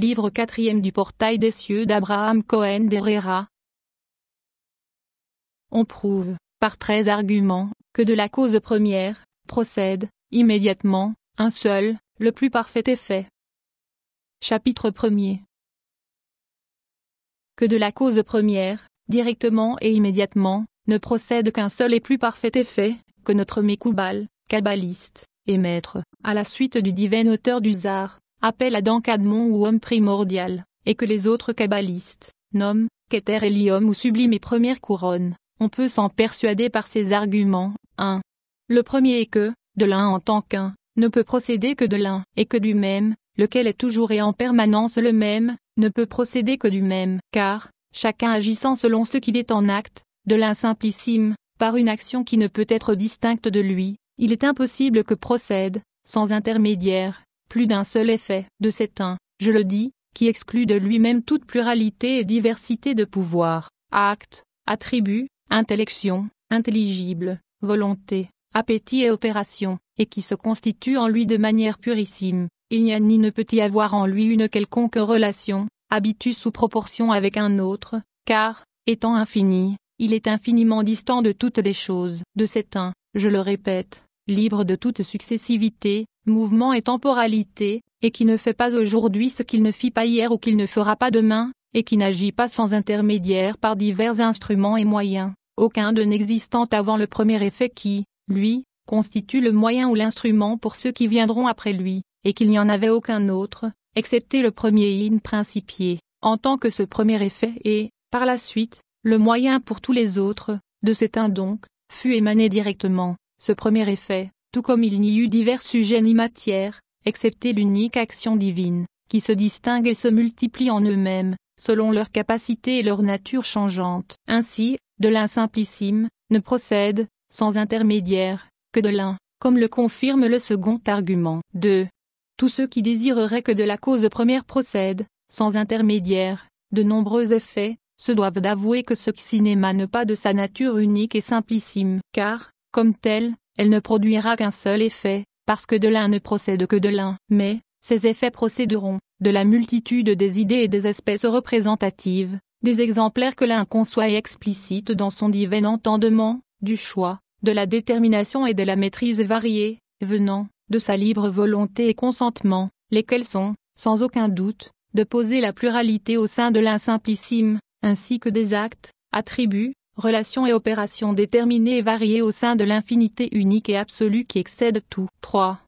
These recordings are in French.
Livre 4e du Portail des cieux d'Abraham Cohen d'Herrera. On prouve, par 13 arguments, que de la cause première, procède, immédiatement, un seul, le plus parfait effet. Chapitre 1er. Que de la cause première, directement et immédiatement, ne procède qu'un seul et plus parfait effet, que notre Mekoubal, kabbaliste, et maître, à la suite du divin auteur du Zohar, appelle à d'encadement ou homme primordial, et que les autres kabbalistes nomment Keter Eliom ou sublime et première couronne. On peut s'en persuader par ces arguments. 1. Le premier est que, de l'un en tant qu'un, ne peut procéder que de l'un, et que du même, lequel est toujours et en permanence le même, ne peut procéder que du même, car, chacun agissant selon ce qu'il est en acte, de l'un simplissime, par une action qui ne peut être distincte de lui, il est impossible que procède, sans intermédiaire, plus d'un seul effet, de cet un, je le dis, qui exclut de lui-même toute pluralité et diversité de pouvoirs, actes, attributs, intellection, intelligible, volonté, appétit et opération, et qui se constitue en lui de manière purissime. Il n'y a ni ne peut y avoir en lui une quelconque relation, habitus ou proportion avec un autre, car, étant infini, il est infiniment distant de toutes les choses. De cet un, je le répète, libre de toute successivité, mouvement et temporalité, et qui ne fait pas aujourd'hui ce qu'il ne fit pas hier ou qu'il ne fera pas demain, et qui n'agit pas sans intermédiaire par divers instruments et moyens, aucun d'eux n'existant avant le premier effet qui, lui, constitue le moyen ou l'instrument pour ceux qui viendront après lui, et qu'il n'y en avait aucun autre, excepté le premier in principié, en tant que ce premier effet est, par la suite, le moyen pour tous les autres, de cet un donc, fut émané directement, ce premier effet, tout comme il n'y eut divers sujets ni matière, excepté l'unique action divine, qui se distingue et se multiplie en eux-mêmes, selon leur capacité et leur nature changeante. Ainsi, de l'un simplissime, ne procède, sans intermédiaire, que de l'un, comme le confirme le second argument. 2. Tous ceux qui désireraient que de la cause première procède, sans intermédiaire, de nombreux effets, se doivent d'avouer que ce n'émane pas de sa nature unique et simplissime, car, comme telle, elle ne produira qu'un seul effet, parce que de l'un ne procède que de l'un, mais, ces effets procéderont, de la multitude des idées et des espèces représentatives, des exemplaires que l'un conçoit et explicite dans son divin entendement, du choix, de la détermination et de la maîtrise variée, venant, de sa libre volonté et consentement, lesquels sont, sans aucun doute, de poser la pluralité au sein de l'un simplissime, ainsi que des actes, attributs, relations et opérations déterminées et variées au sein de l'infinité unique et absolue qui excède tout. 3.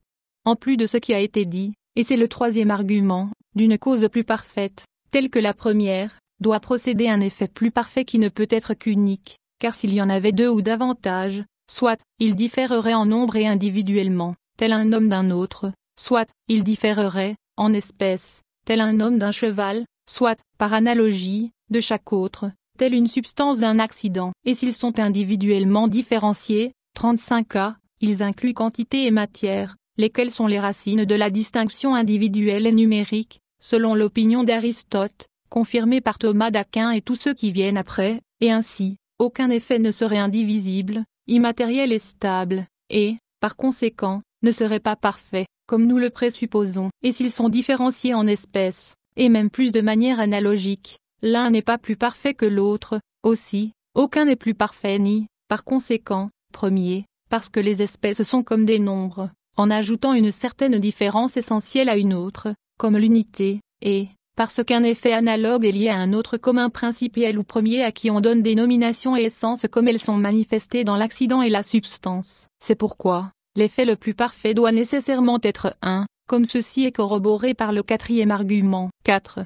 En plus de ce qui a été dit, et c'est le troisième argument, d'une cause plus parfaite, telle que la première, doit procéder un effet plus parfait qui ne peut être qu'unique, car s'il y en avait deux ou davantage, soit, il différerait en nombre et individuellement, tel un homme d'un autre, soit, il différerait, en espèces, tel un homme d'un cheval, soit, par analogie, de chaque autre, telle une substance d'un accident. Et s'ils sont individuellement différenciés, 35 cas, ils incluent quantité et matière, lesquelles sont les racines de la distinction individuelle et numérique, selon l'opinion d'Aristote, confirmée par Thomas d'Aquin et tous ceux qui viennent après, et ainsi, aucun effet ne serait indivisible, immatériel et stable, et, par conséquent, ne serait pas parfait, comme nous le présupposons. Et s'ils sont différenciés en espèces, et même plus de manière analogique, l'un n'est pas plus parfait que l'autre, aussi, aucun n'est plus parfait ni, par conséquent, premier, parce que les espèces sont comme des nombres, en ajoutant une certaine différence essentielle à une autre, comme l'unité, et, parce qu'un effet analogue est lié à un autre commun principiel ou premier à qui on donne des nominations et essences comme elles sont manifestées dans l'accident et la substance. C'est pourquoi, l'effet le plus parfait doit nécessairement être un, comme ceci est corroboré par le quatrième argument. 4.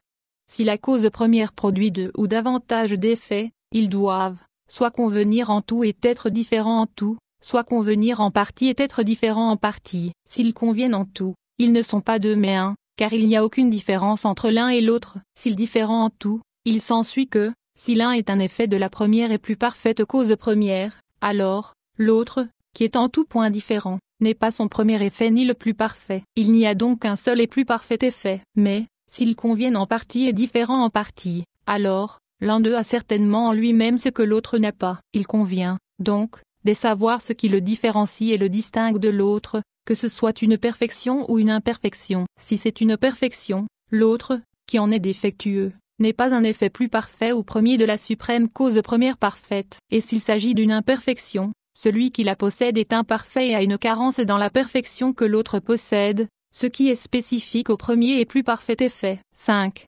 Si la cause première produit deux ou davantage d'effets, ils doivent, soit convenir en tout et être différents en tout, soit convenir en partie et être différents en partie. S'ils conviennent en tout, ils ne sont pas deux mais un, car il n'y a aucune différence entre l'un et l'autre. S'ils diffèrent en tout, il s'ensuit que, si l'un est un effet de la première et plus parfaite cause première, alors, l'autre, qui est en tout point différent, n'est pas son premier effet ni le plus parfait. Il n'y a donc qu'un seul et plus parfait effet, mais, s'ils conviennent en partie et différents en partie, alors, l'un d'eux a certainement en lui-même ce que l'autre n'a pas. Il convient, donc, de savoir ce qui le différencie et le distingue de l'autre, que ce soit une perfection ou une imperfection. Si c'est une perfection, l'autre, qui en est défectueux, n'est pas un effet plus parfait ou premier de la suprême cause première parfaite. Et s'il s'agit d'une imperfection, celui qui la possède est imparfait et a une carence dans la perfection que l'autre possède, ce qui est spécifique au premier et plus parfait effet. 5.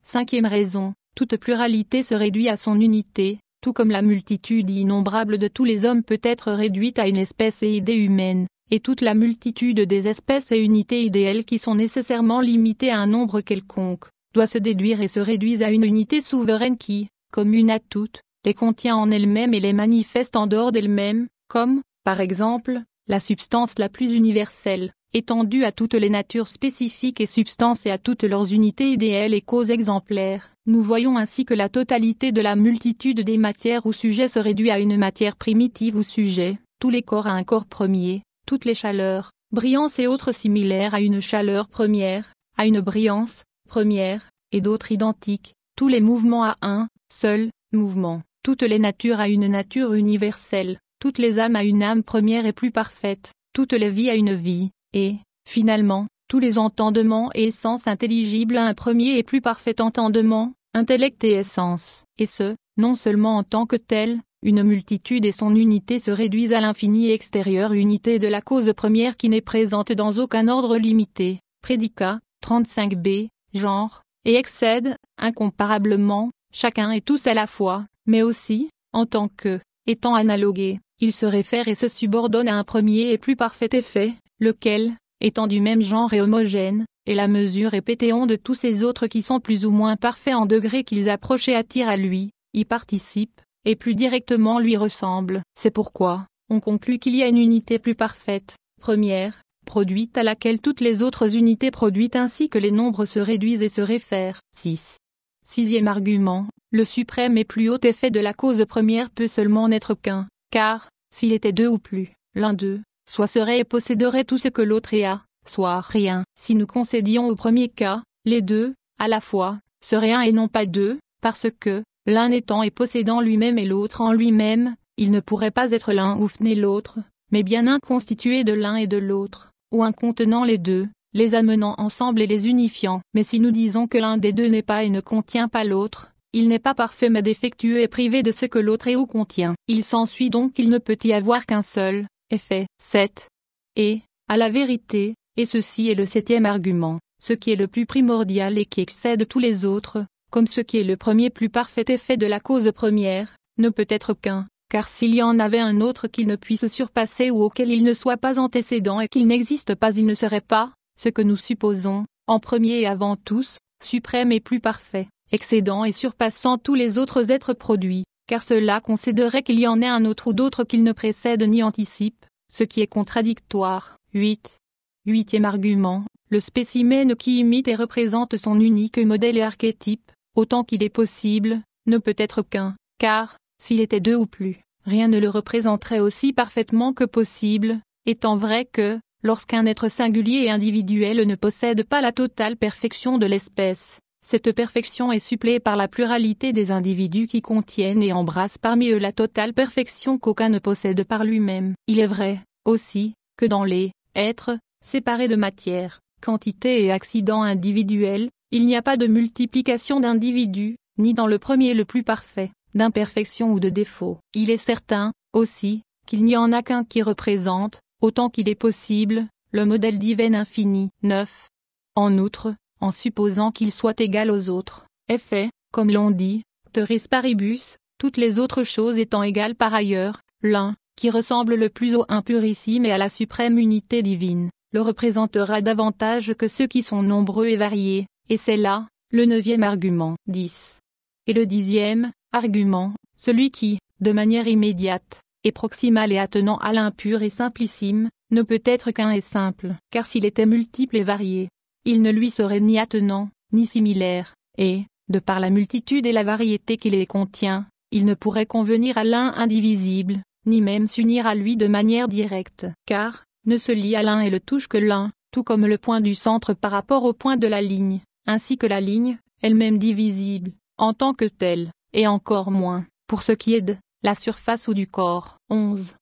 Cinquième raison, toute pluralité se réduit à son unité, tout comme la multitude innombrable de tous les hommes peut être réduite à une espèce et idée humaine, et toute la multitude des espèces et unités idéales qui sont nécessairement limitées à un nombre quelconque, doit se déduire et se réduire à une unité souveraine qui, commune à toutes, les contient en elle-même et les manifeste en dehors d'elle-même, comme, par exemple, la substance la plus universelle, étendue à toutes les natures spécifiques et substances et à toutes leurs unités idéales et causes exemplaires. Nous voyons ainsi que la totalité de la multitude des matières ou sujets se réduit à une matière primitive ou sujet, tous les corps à un corps premier, toutes les chaleurs, brillances et autres similaires à une chaleur première, à une brillance première, et d'autres identiques, tous les mouvements à un seul mouvement, toutes les natures à une nature universelle, toutes les âmes à une âme première et plus parfaite, toutes les vies à une vie, et, finalement, tous les entendements et essences intelligibles à un premier et plus parfait entendement, intellect et essence, et ce, non seulement en tant que tel, une multitude et son unité se réduisent à l'infinie extérieure unité de la cause première qui n'est présente dans aucun ordre limité, prédicat, 35b, genre, et excède, incomparablement, chacun et tous à la fois, mais aussi, en tant que, étant analogués, il se réfère et se subordonne à un premier et plus parfait effet, lequel, étant du même genre et homogène, est la mesure et pétéon de tous ces autres qui sont plus ou moins parfaits en degré qu'ils approchent et attirent à lui, y participent, et plus directement lui ressemblent. C'est pourquoi, on conclut qu'il y a une unité plus parfaite, première, produite à laquelle toutes les autres unités produites ainsi que les nombres se réduisent et se réfèrent. 6. Sixième argument, le suprême et plus haut effet de la cause première peut seulement n'être qu'un, car, s'il était deux ou plus, l'un d'eux, soit serait et posséderait tout ce que l'autre est a, soit rien. Si nous concédions au premier cas, les deux, à la fois, seraient un et non pas deux, parce que, l'un étant et possédant lui-même et l'autre en lui-même, il ne pourrait pas être l'un ou né l'autre, mais bien un constitué de l'un et de l'autre, ou un contenant les deux, les amenant ensemble et les unifiant. Mais si nous disons que l'un des deux n'est pas et ne contient pas l'autre, il n'est pas parfait mais défectueux et privé de ce que l'autre est ou contient. Il s'ensuit donc qu'il ne peut y avoir qu'un seul effet. 7. Et, à la vérité, et ceci est le septième argument, ce qui est le plus primordial et qui excède tous les autres, comme ce qui est le premier plus parfait effet de la cause première, ne peut être qu'un, car s'il y en avait un autre qu'il ne puisse surpasser ou auquel il ne soit pas antécédent et qu'il n'existe pas, il ne serait pas, ce que nous supposons, en premier et avant tous, suprême et plus parfait, excédant et surpassant tous les autres êtres produits, car cela concéderait qu'il y en ait un autre ou d'autres qu'il ne précède ni anticipe, ce qui est contradictoire. 8. Huitième argument, le spécimen qui imite et représente son unique modèle et archétype, autant qu'il est possible, ne peut être qu'un, car, s'il était deux ou plus, rien ne le représenterait aussi parfaitement que possible, étant vrai que, lorsqu'un être singulier et individuel ne possède pas la totale perfection de l'espèce, cette perfection est suppléée par la pluralité des individus qui contiennent et embrassent parmi eux la totale perfection qu'aucun ne possède par lui-même. Il est vrai, aussi, que dans les êtres, séparés de matière, quantité et accidents individuels, il n'y a pas de multiplication d'individus, ni dans le premier le plus parfait, d'imperfection ou de défaut. Il est certain, aussi, qu'il n'y en a qu'un qui représente, autant qu'il est possible, le modèle divin infini. 9. En outre, en supposant qu'il soit égal aux autres, est fait, comme l'on dit, teres paribus, toutes les autres choses étant égales par ailleurs, l'un, qui ressemble le plus au un purissime et à la suprême unité divine, le représentera davantage que ceux qui sont nombreux et variés, et c'est là, le 9e argument. 10. Et le 10e argument, celui qui, de manière immédiate, et proximale et attenant à l'impur et simplissime, ne peut être qu'un et simple, car s'il était multiple et varié, il ne lui serait ni attenant, ni similaire, et, de par la multitude et la variété qu'il les contient, il ne pourrait convenir à l'un indivisible, ni même s'unir à lui de manière directe, car, ne se lie à l'un et le touche que l'un, tout comme le point du centre par rapport au point de la ligne, ainsi que la ligne, elle-même divisible, en tant que telle, et encore moins, pour ce qui est de la surface ou du corps. 11.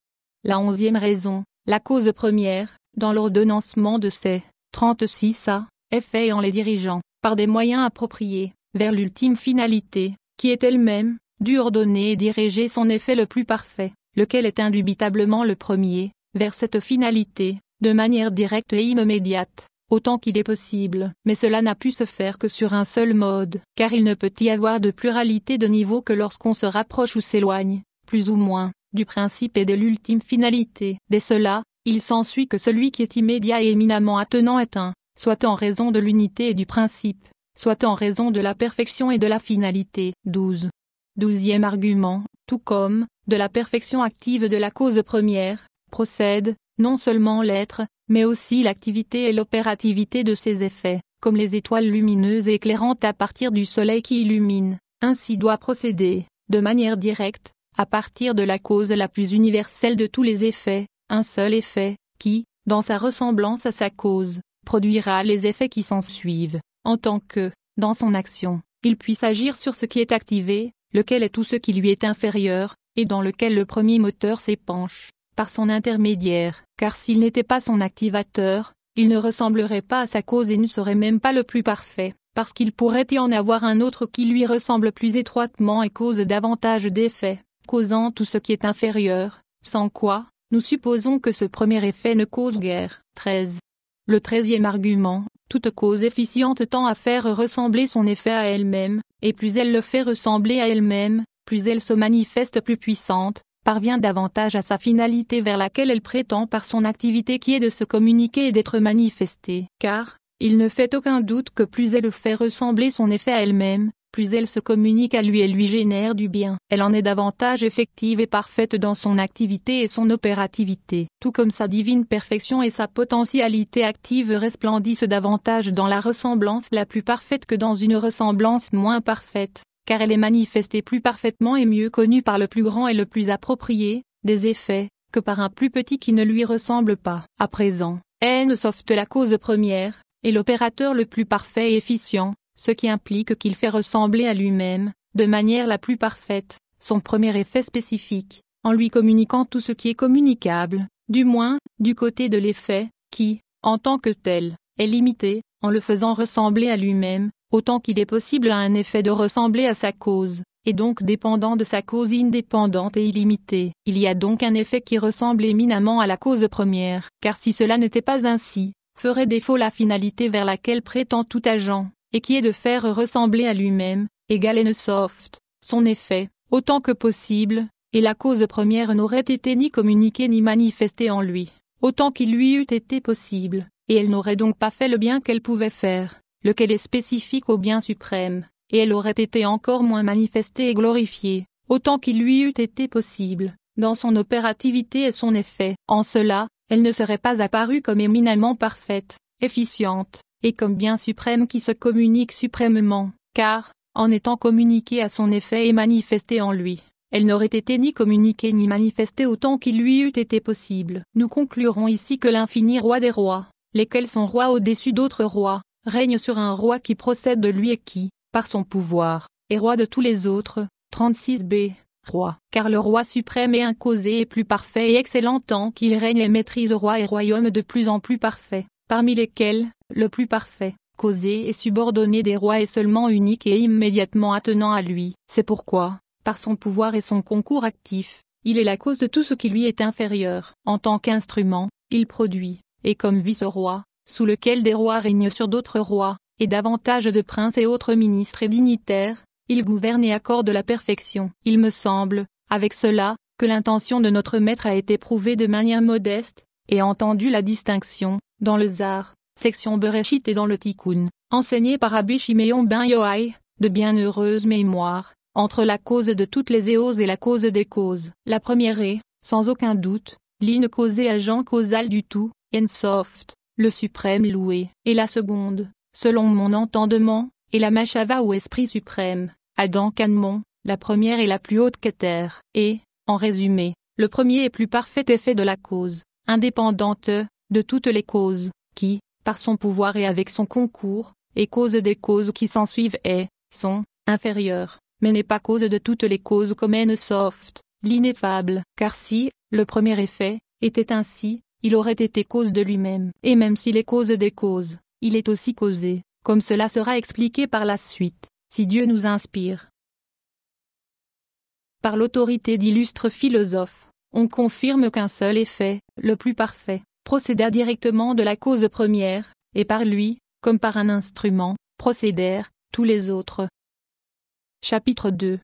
La 11e raison, la cause première, dans l'ordonnancement de ces 36a, est fait en les dirigeant, par des moyens appropriés, vers l'ultime finalité, qui est elle-même, dû ordonner et diriger son effet le plus parfait, lequel est indubitablement le premier, vers cette finalité, de manière directe et immédiate, autant qu'il est possible. Mais cela n'a pu se faire que sur un seul mode, car il ne peut y avoir de pluralité de niveaux que lorsqu'on se rapproche ou s'éloigne, plus ou moins, du principe et de l'ultime finalité. Dès cela, il s'ensuit que celui qui est immédiat et éminemment attenant est un, soit en raison de l'unité et du principe, soit en raison de la perfection et de la finalité. 12. 12e argument, tout comme, de la perfection active de la cause première, procède, non seulement l'être, mais aussi l'activité et l'opérativité de ses effets, comme les étoiles lumineuses éclairantes à partir du soleil qui illumine. Ainsi doit procéder, de manière directe, à partir de la cause la plus universelle de tous les effets, un seul effet, qui, dans sa ressemblance à sa cause, produira les effets qui s'en suivent, en tant que, dans son action, il puisse agir sur ce qui est activé, lequel est tout ce qui lui est inférieur, et dans lequel le premier moteur s'épanche, par son intermédiaire, car s'il n'était pas son activateur, il ne ressemblerait pas à sa cause et ne serait même pas le plus parfait, parce qu'il pourrait y en avoir un autre qui lui ressemble plus étroitement et cause davantage d'effets, causant tout ce qui est inférieur, sans quoi, nous supposons que ce premier effet ne cause guère. 13. Le 13e argument, toute cause efficiente tend à faire ressembler son effet à elle-même, et plus elle le fait ressembler à elle-même, plus elle se manifeste plus puissante, parvient davantage à sa finalité vers laquelle elle prétend par son activité qui est de se communiquer et d'être manifestée. Car, il ne fait aucun doute que plus elle fait ressembler son effet à elle-même, plus elle se communique à lui et lui génère du bien. Elle en est davantage effective et parfaite dans son activité et son opérativité. Tout comme sa divine perfection et sa potentialité active resplendissent davantage dans la ressemblance la plus parfaite que dans une ressemblance moins parfaite, car elle est manifestée plus parfaitement et mieux connue par le plus grand et le plus approprié des effets, que par un plus petit qui ne lui ressemble pas. À présent, sauf la cause première, est l'opérateur le plus parfait et efficient, ce qui implique qu'il fait ressembler à lui-même, de manière la plus parfaite, son premier effet spécifique, en lui communiquant tout ce qui est communicable, du moins, du côté de l'effet, qui, en tant que tel, est limité, en le faisant ressembler à lui-même, autant qu'il est possible à un effet de ressembler à sa cause, et donc dépendant de sa cause indépendante et illimitée. Il y a donc un effet qui ressemble éminemment à la cause première, car si cela n'était pas ainsi, ferait défaut la finalité vers laquelle prétend tout agent, et qui est de faire ressembler à lui-même, égal et soft, son effet, autant que possible, et la cause première n'aurait été ni communiquée ni manifestée en lui, autant qu'il lui eût été possible, et elle n'aurait donc pas fait le bien qu'elle pouvait faire, lequel est spécifique au bien suprême, et elle aurait été encore moins manifestée et glorifiée, autant qu'il lui eût été possible, dans son opérativité et son effet. En cela, elle ne serait pas apparue comme éminemment parfaite, efficiente, et comme bien suprême qui se communique suprêmement, car, en étant communiquée à son effet et manifestée en lui, elle n'aurait été ni communiquée ni manifestée autant qu'il lui eût été possible. Nous conclurons ici que l'infini roi des rois, lesquels sont rois au-dessus d'autres rois, règne sur un roi qui procède de lui et qui, par son pouvoir, est roi de tous les autres. 36b. Roi. Car le roi suprême est incausé et plus parfait et excellent tant qu'il règne et maîtrise roi et royaume de plus en plus parfaits, parmi lesquels, le plus parfait, causé et subordonné des rois est seulement unique et immédiatement attenant à lui. C'est pourquoi, par son pouvoir et son concours actif, il est la cause de tout ce qui lui est inférieur. En tant qu'instrument, il produit, et comme vice-roi, sous lequel des rois règnent sur d'autres rois, et davantage de princes et autres ministres et dignitaires, il gouverne et accorde la perfection. Il me semble, avec cela, que l'intention de notre maître a été prouvée de manière modeste, et entendu la distinction, dans le Zar, section Bereshit et dans le Tikkun, enseigné par Rabbi Shimeon ben Yohai, de bienheureuse mémoire, entre la cause de toutes les éoses et la cause des causes. La première est, sans aucun doute, l'ine causée agent causal du tout, Ensoft, le suprême loué, et la seconde, selon mon entendement, est la Machava ou esprit suprême, Adam Kanmon, la première est la plus haute qu'Ether, et, en résumé, le premier et plus parfait effet de la cause, indépendante, de toutes les causes, qui, par son pouvoir et avec son concours, est cause des causes qui s'ensuivent et, sont, inférieures, mais n'est pas cause de toutes les causes comme Ensoft, l'ineffable, car si, le premier effet, était ainsi, il aurait été cause de lui-même, et même s'il est cause des causes, il est aussi causé, comme cela sera expliqué par la suite, si Dieu nous inspire. Par l'autorité d'illustres philosophes, on confirme qu'un seul effet, le plus parfait, procéda directement de la cause première, et par lui, comme par un instrument, procédèrent tous les autres. Chapitre 2.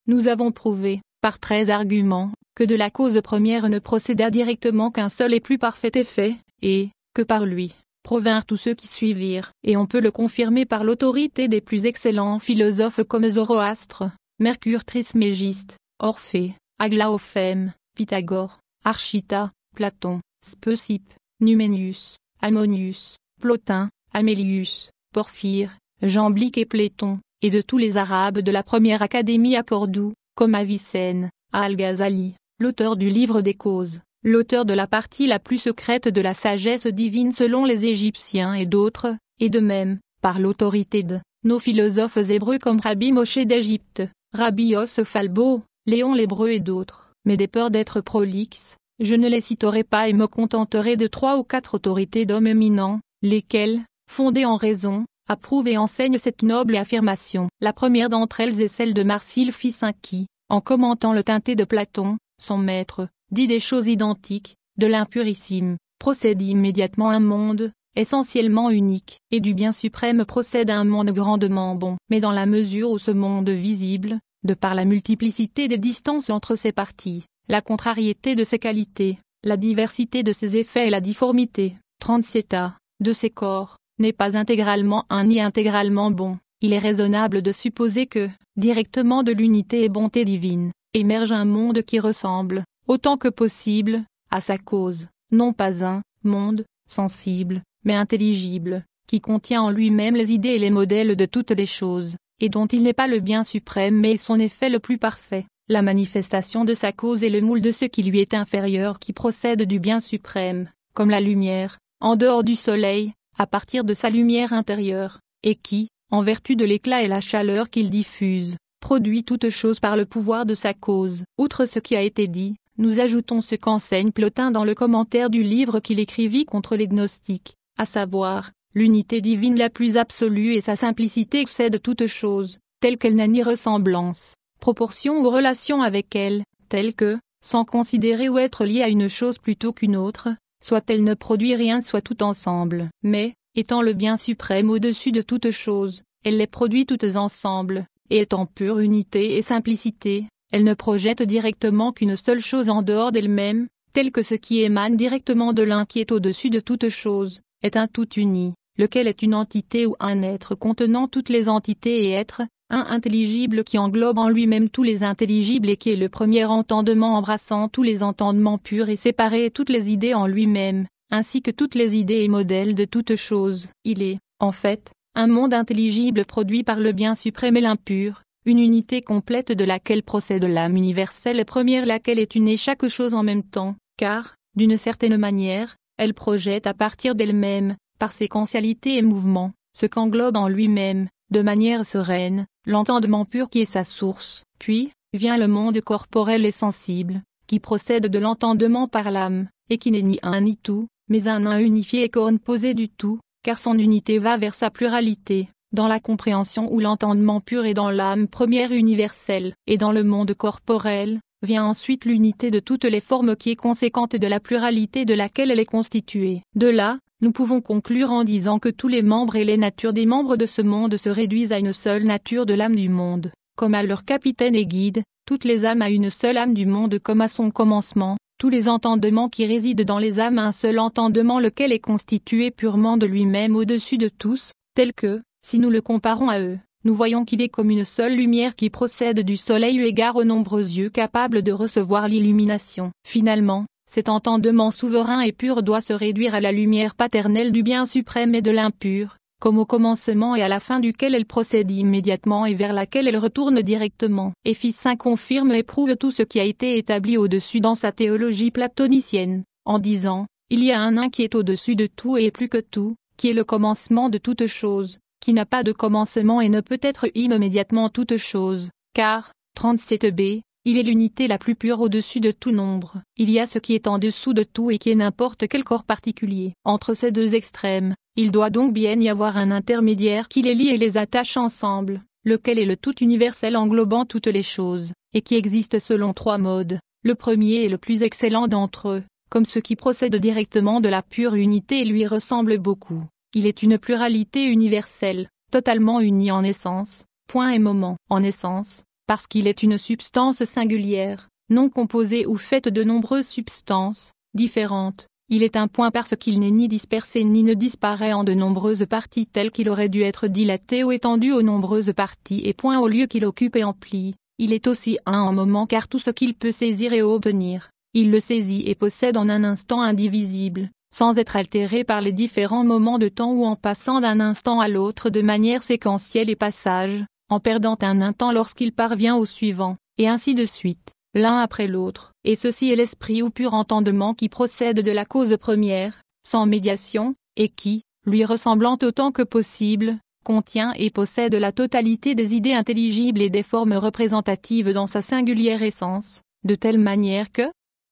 Nous avons prouvé, par 13 arguments, que de la cause première ne procéda directement qu'un seul et plus parfait effet, et que par lui provinrent tous ceux qui suivirent, et on peut le confirmer par l'autorité des plus excellents philosophes comme Zoroastre, Mercure Trismégiste, Orphée, Aglaophème, Pythagore, Archita, Platon, Speusippe, Numénius, Ammonius, Plotin, Amélius, Porphyre, Jamblique et Pléton, et de tous les Arabes de la première académie à Cordoue, comme Avicenne, Al-Ghazali, l'auteur du livre des causes, l'auteur de la partie la plus secrète de la sagesse divine selon les Égyptiens et d'autres, et de même, par l'autorité de nos philosophes hébreux comme Rabbi Moshe d'Égypte, Rabbi Yosef Falbo, Léon l'Hébreu et d'autres, mais des peurs d'être prolixe, je ne les citerai pas et me contenterai de 3 ou 4 autorités d'hommes éminents, lesquelles, fondées en raison, approuvent et enseignent cette noble affirmation. La première d'entre elles est celle de Marcille Ficin qui, en commentant le Teinté de Platon, son maître, dit des choses identiques, de l'impurissime, procède immédiatement un monde, essentiellement unique, et du bien suprême procède un monde grandement bon. Mais dans la mesure où ce monde visible, de par la multiplicité des distances entre ses parties, la contrariété de ses qualités, la diversité de ses effets et la difformité, 37 A, de ses corps, n'est pas intégralement un ni intégralement bon, il est raisonnable de supposer que, directement de l'unité et bonté divine, émerge un monde qui ressemble, autant que possible, à sa cause, non pas un monde sensible, mais intelligible, qui contient en lui-même les idées et les modèles de toutes les choses, et dont il n'est pas le bien suprême mais son effet le plus parfait, la manifestation de sa cause et le moule de ce qui lui est inférieur qui procède du bien suprême, comme la lumière, en dehors du soleil, à partir de sa lumière intérieure, et qui, en vertu de l'éclat et la chaleur qu'il diffuse, produit toute chose par le pouvoir de sa cause. Outre ce qui a été dit, nous ajoutons ce qu'enseigne Plotin dans le commentaire du livre qu'il écrivit contre les gnostiques, à savoir, l'unité divine la plus absolue et sa simplicité excède toute chose, telle qu'elle n'a ni ressemblance, proportion ou relation avec elle, telle que, sans considérer ou être liée à une chose plutôt qu'une autre, soit elle ne produit rien soit tout ensemble. Mais, étant le bien suprême au-dessus de toutes choses, elle les produit toutes ensemble, et étant pure unité et simplicité, elle ne projette directement qu'une seule chose en dehors d'elle-même, tel que ce qui émane directement de l'un qui est au-dessus de toutes choses, est un tout uni, lequel est une entité ou un être contenant toutes les entités et être, un intelligible qui englobe en lui-même tous les intelligibles et qui est le premier entendement embrassant tous les entendements purs et séparés et toutes les idées en lui-même, ainsi que toutes les idées et modèles de toutes choses. Il est, en fait, un monde intelligible produit par le bien suprême et l'impur, une unité complète de laquelle procède l'âme universelle première laquelle est une et chaque chose en même temps, car, d'une certaine manière, elle projette à partir d'elle-même, par séquentialité et mouvement, ce qu'englobe en lui-même, de manière sereine, l'entendement pur qui est sa source, puis, vient le monde corporel et sensible, qui procède de l'entendement par l'âme, et qui n'est ni un ni tout, mais un unifié et composé du tout, car son unité va vers sa pluralité, dans la compréhension où l'entendement pur est dans l'âme première universelle, et dans le monde corporel, vient ensuite l'unité de toutes les formes qui est conséquente de la pluralité de laquelle elle est constituée. De là, nous pouvons conclure en disant que tous les membres et les natures des membres de ce monde se réduisent à une seule nature de l'âme du monde, comme à leur capitaine et guide, toutes les âmes à une seule âme du monde comme à son commencement, tous les entendements qui résident dans les âmes à un seul entendement lequel est constitué purement de lui-même au-dessus de tous, tel que, si nous le comparons à eux, nous voyons qu'il est comme une seule lumière qui procède du soleil eu égard aux nombreux yeux capables de recevoir l'illumination. Finalement, cet entendement souverain et pur doit se réduire à la lumière paternelle du bien suprême et de l'impur, comme au commencement et à la fin duquel elle procède immédiatement et vers laquelle elle retourne directement. Et Ficin confirme et prouve tout ce qui a été établi au-dessus dans sa théologie platonicienne, en disant, il y a un qui est au-dessus de tout et plus que tout, qui est le commencement de toute chose, qui n'a pas de commencement et ne peut être immédiatement toute chose, car, 37b, il est l'unité la plus pure au-dessus de tout nombre. Il y a ce qui est en dessous de tout et qui est n'importe quel corps particulier. Entre ces deux extrêmes, Il doit donc bien y avoir un intermédiaire qui les lie et les attache ensemble, lequel est le tout universel englobant toutes les choses, et qui existe selon 3 modes. Le premier est le plus excellent d'entre eux, comme ce qui procède directement de la pure unité et lui ressemble beaucoup. Il est une pluralité universelle, totalement unie en essence, point et moment. En essence, parce qu'il est une substance singulière, non composée ou faite de nombreuses substances différentes. Il est un point parce qu'il n'est ni dispersé ni ne disparaît en de nombreuses parties telles qu'il aurait dû être dilaté ou étendu aux nombreuses parties et point au lieu qu'il occupe et emplit. Il est aussi un en moment car tout ce qu'il peut saisir et obtenir, il le saisit et possède en un instant indivisible, sans être altéré par les différents moments de temps ou en passant d'un instant à l'autre de manière séquentielle et passage, en perdant un instant lorsqu'il parvient au suivant, et ainsi de suite, l'un après l'autre. Et ceci est l'esprit ou pur entendement qui procède de la cause première, sans médiation, et qui, lui ressemblant autant que possible, contient et possède la totalité des idées intelligibles et des formes représentatives dans sa singulière essence, de telle manière que,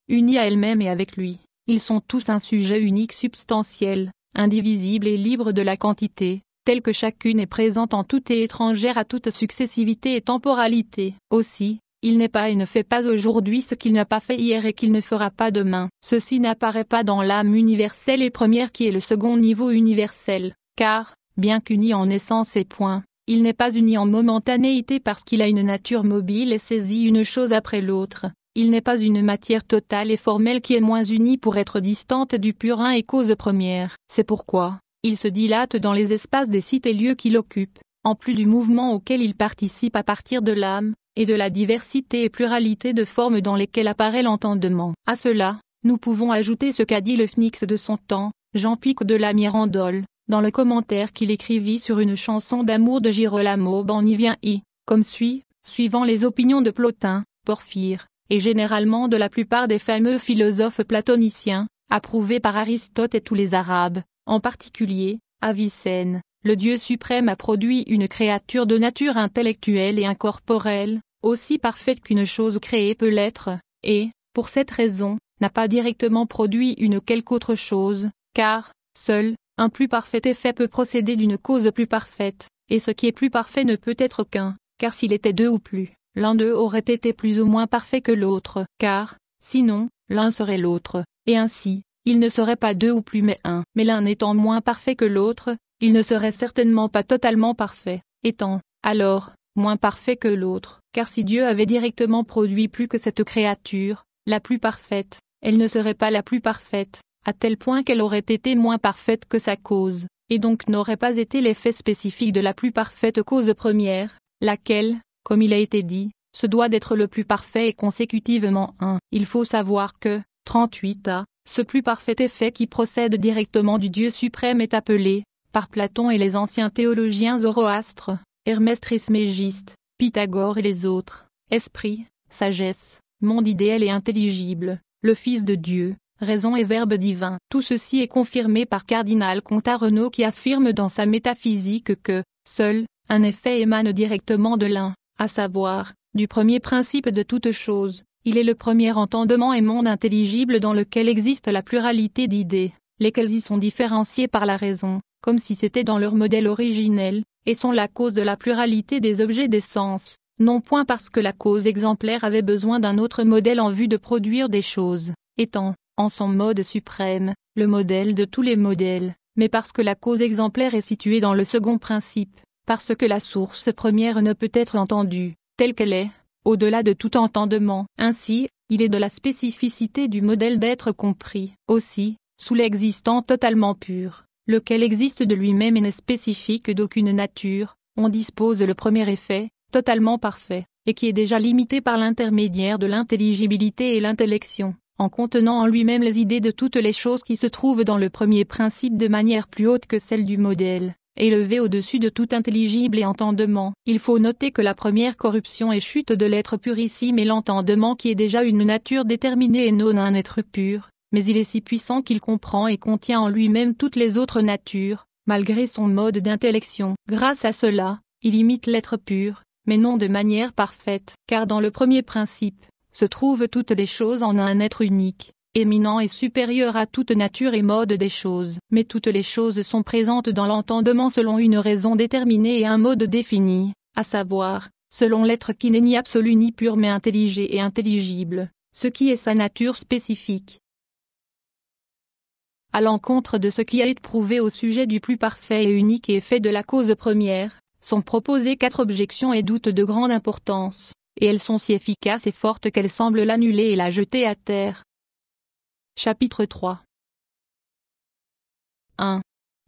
unis à elle-même et avec lui, ils sont tous un sujet unique substantiel, indivisible et libre de la quantité, tel que chacune est présente en tout et étrangère à toute successivité et temporalité. Aussi, il n'est pas et ne fait pas aujourd'hui ce qu'il n'a pas fait hier et qu'il ne fera pas demain. Ceci n'apparaît pas dans l'âme universelle et première qui est le second niveau universel, car, bien qu'uni en essence et point, il n'est pas uni en momentanéité parce qu'il a une nature mobile et saisit une chose après l'autre. Il n'est pas une matière totale et formelle qui est moins unie pour être distante du pur un et cause première. C'est pourquoi, il se dilate dans les espaces des sites et lieux qu'il occupe, en plus du mouvement auquel il participe à partir de l'âme, et de la diversité et pluralité de formes dans lesquelles apparaît l'entendement. À cela, nous pouvons ajouter ce qu'a dit le Phnix de son temps, Jean-Pic de la Mirandole, dans le commentaire qu'il écrivit sur une chanson d'amour de Girolamo en y vient y, comme suit, suivant les opinions de Plotin, Porphyre, et généralement de la plupart des fameux philosophes platoniciens, approuvés par Aristote et tous les Arabes, en particulier, Avicenne. Le Dieu suprême a produit une créature de nature intellectuelle et incorporelle, aussi parfaite qu'une chose créée peut l'être, et, pour cette raison, n'a pas directement produit une quelque autre chose, car, seul, un plus parfait effet peut procéder d'une cause plus parfaite, et ce qui est plus parfait ne peut être qu'un, car s'il était deux ou plus, l'un d'eux aurait été plus ou moins parfait que l'autre, car, sinon, l'un serait l'autre, et ainsi, il ne serait pas deux ou plus mais un. Mais l'un étant moins parfait que l'autre, il ne serait certainement pas totalement parfait, étant, alors, moins parfait que l'autre, car si Dieu avait directement produit plus que cette créature, la plus parfaite, elle ne serait pas la plus parfaite, à tel point qu'elle aurait été moins parfaite que sa cause, et donc n'aurait pas été l'effet spécifique de la plus parfaite cause première, laquelle, comme il a été dit, se doit d'être le plus parfait et consécutivement un. Il faut savoir que, 38a, ce plus parfait effet qui procède directement du Dieu suprême est appelé, par Platon et les anciens théologiens Zoroastre, Hermès Trismégiste, Pythagore et les autres, esprit, sagesse, monde idéal et intelligible, le Fils de Dieu, raison et verbe divin. Tout ceci est confirmé par Cardinal Contareno qui affirme dans sa métaphysique que, seul, un effet émane directement de l'un, à savoir, du premier principe de toute chose. Il est le premier entendement et monde intelligible dans lequel existe la pluralité d'idées, lesquelles y sont différenciées par la raison, comme si c'était dans leur modèle originel, et sont la cause de la pluralité des objets des sens, non point parce que la cause exemplaire avait besoin d'un autre modèle en vue de produire des choses, étant, en son mode suprême, le modèle de tous les modèles, mais parce que la cause exemplaire est située dans le second principe, parce que la source première ne peut être entendue, telle qu'elle est, au-delà de tout entendement. Ainsi, il est de la spécificité du modèle d'être compris, aussi, sous l'existant totalement pur, lequel existe de lui-même et n'est spécifique d'aucune nature, on dispose le premier effet, totalement parfait, et qui est déjà limité par l'intermédiaire de l'intelligibilité et l'intellection, en contenant en lui-même les idées de toutes les choses qui se trouvent dans le premier principe de manière plus haute que celle du modèle, élevé au-dessus de tout intelligible et entendement. Il faut noter que la première corruption et chute de l'être purissime est l'entendement qui est déjà une nature déterminée et non un être pur, mais il est si puissant qu'il comprend et contient en lui-même toutes les autres natures, malgré son mode d'intellection. Grâce à cela, il imite l'être pur, mais non de manière parfaite, car dans le premier principe, se trouvent toutes les choses en un être unique, éminent et supérieur à toute nature et mode des choses. Mais toutes les choses sont présentes dans l'entendement selon une raison déterminée et un mode défini, à savoir, selon l'être qui n'est ni absolu ni pur mais intelligé et intelligible, ce qui est sa nature spécifique. À l'encontre de ce qui a été prouvé au sujet du plus parfait et unique effet de la cause première, sont proposées 4 objections et doutes de grande importance, et elles sont si efficaces et fortes qu'elles semblent l'annuler et la jeter à terre. Chapitre 3. 1.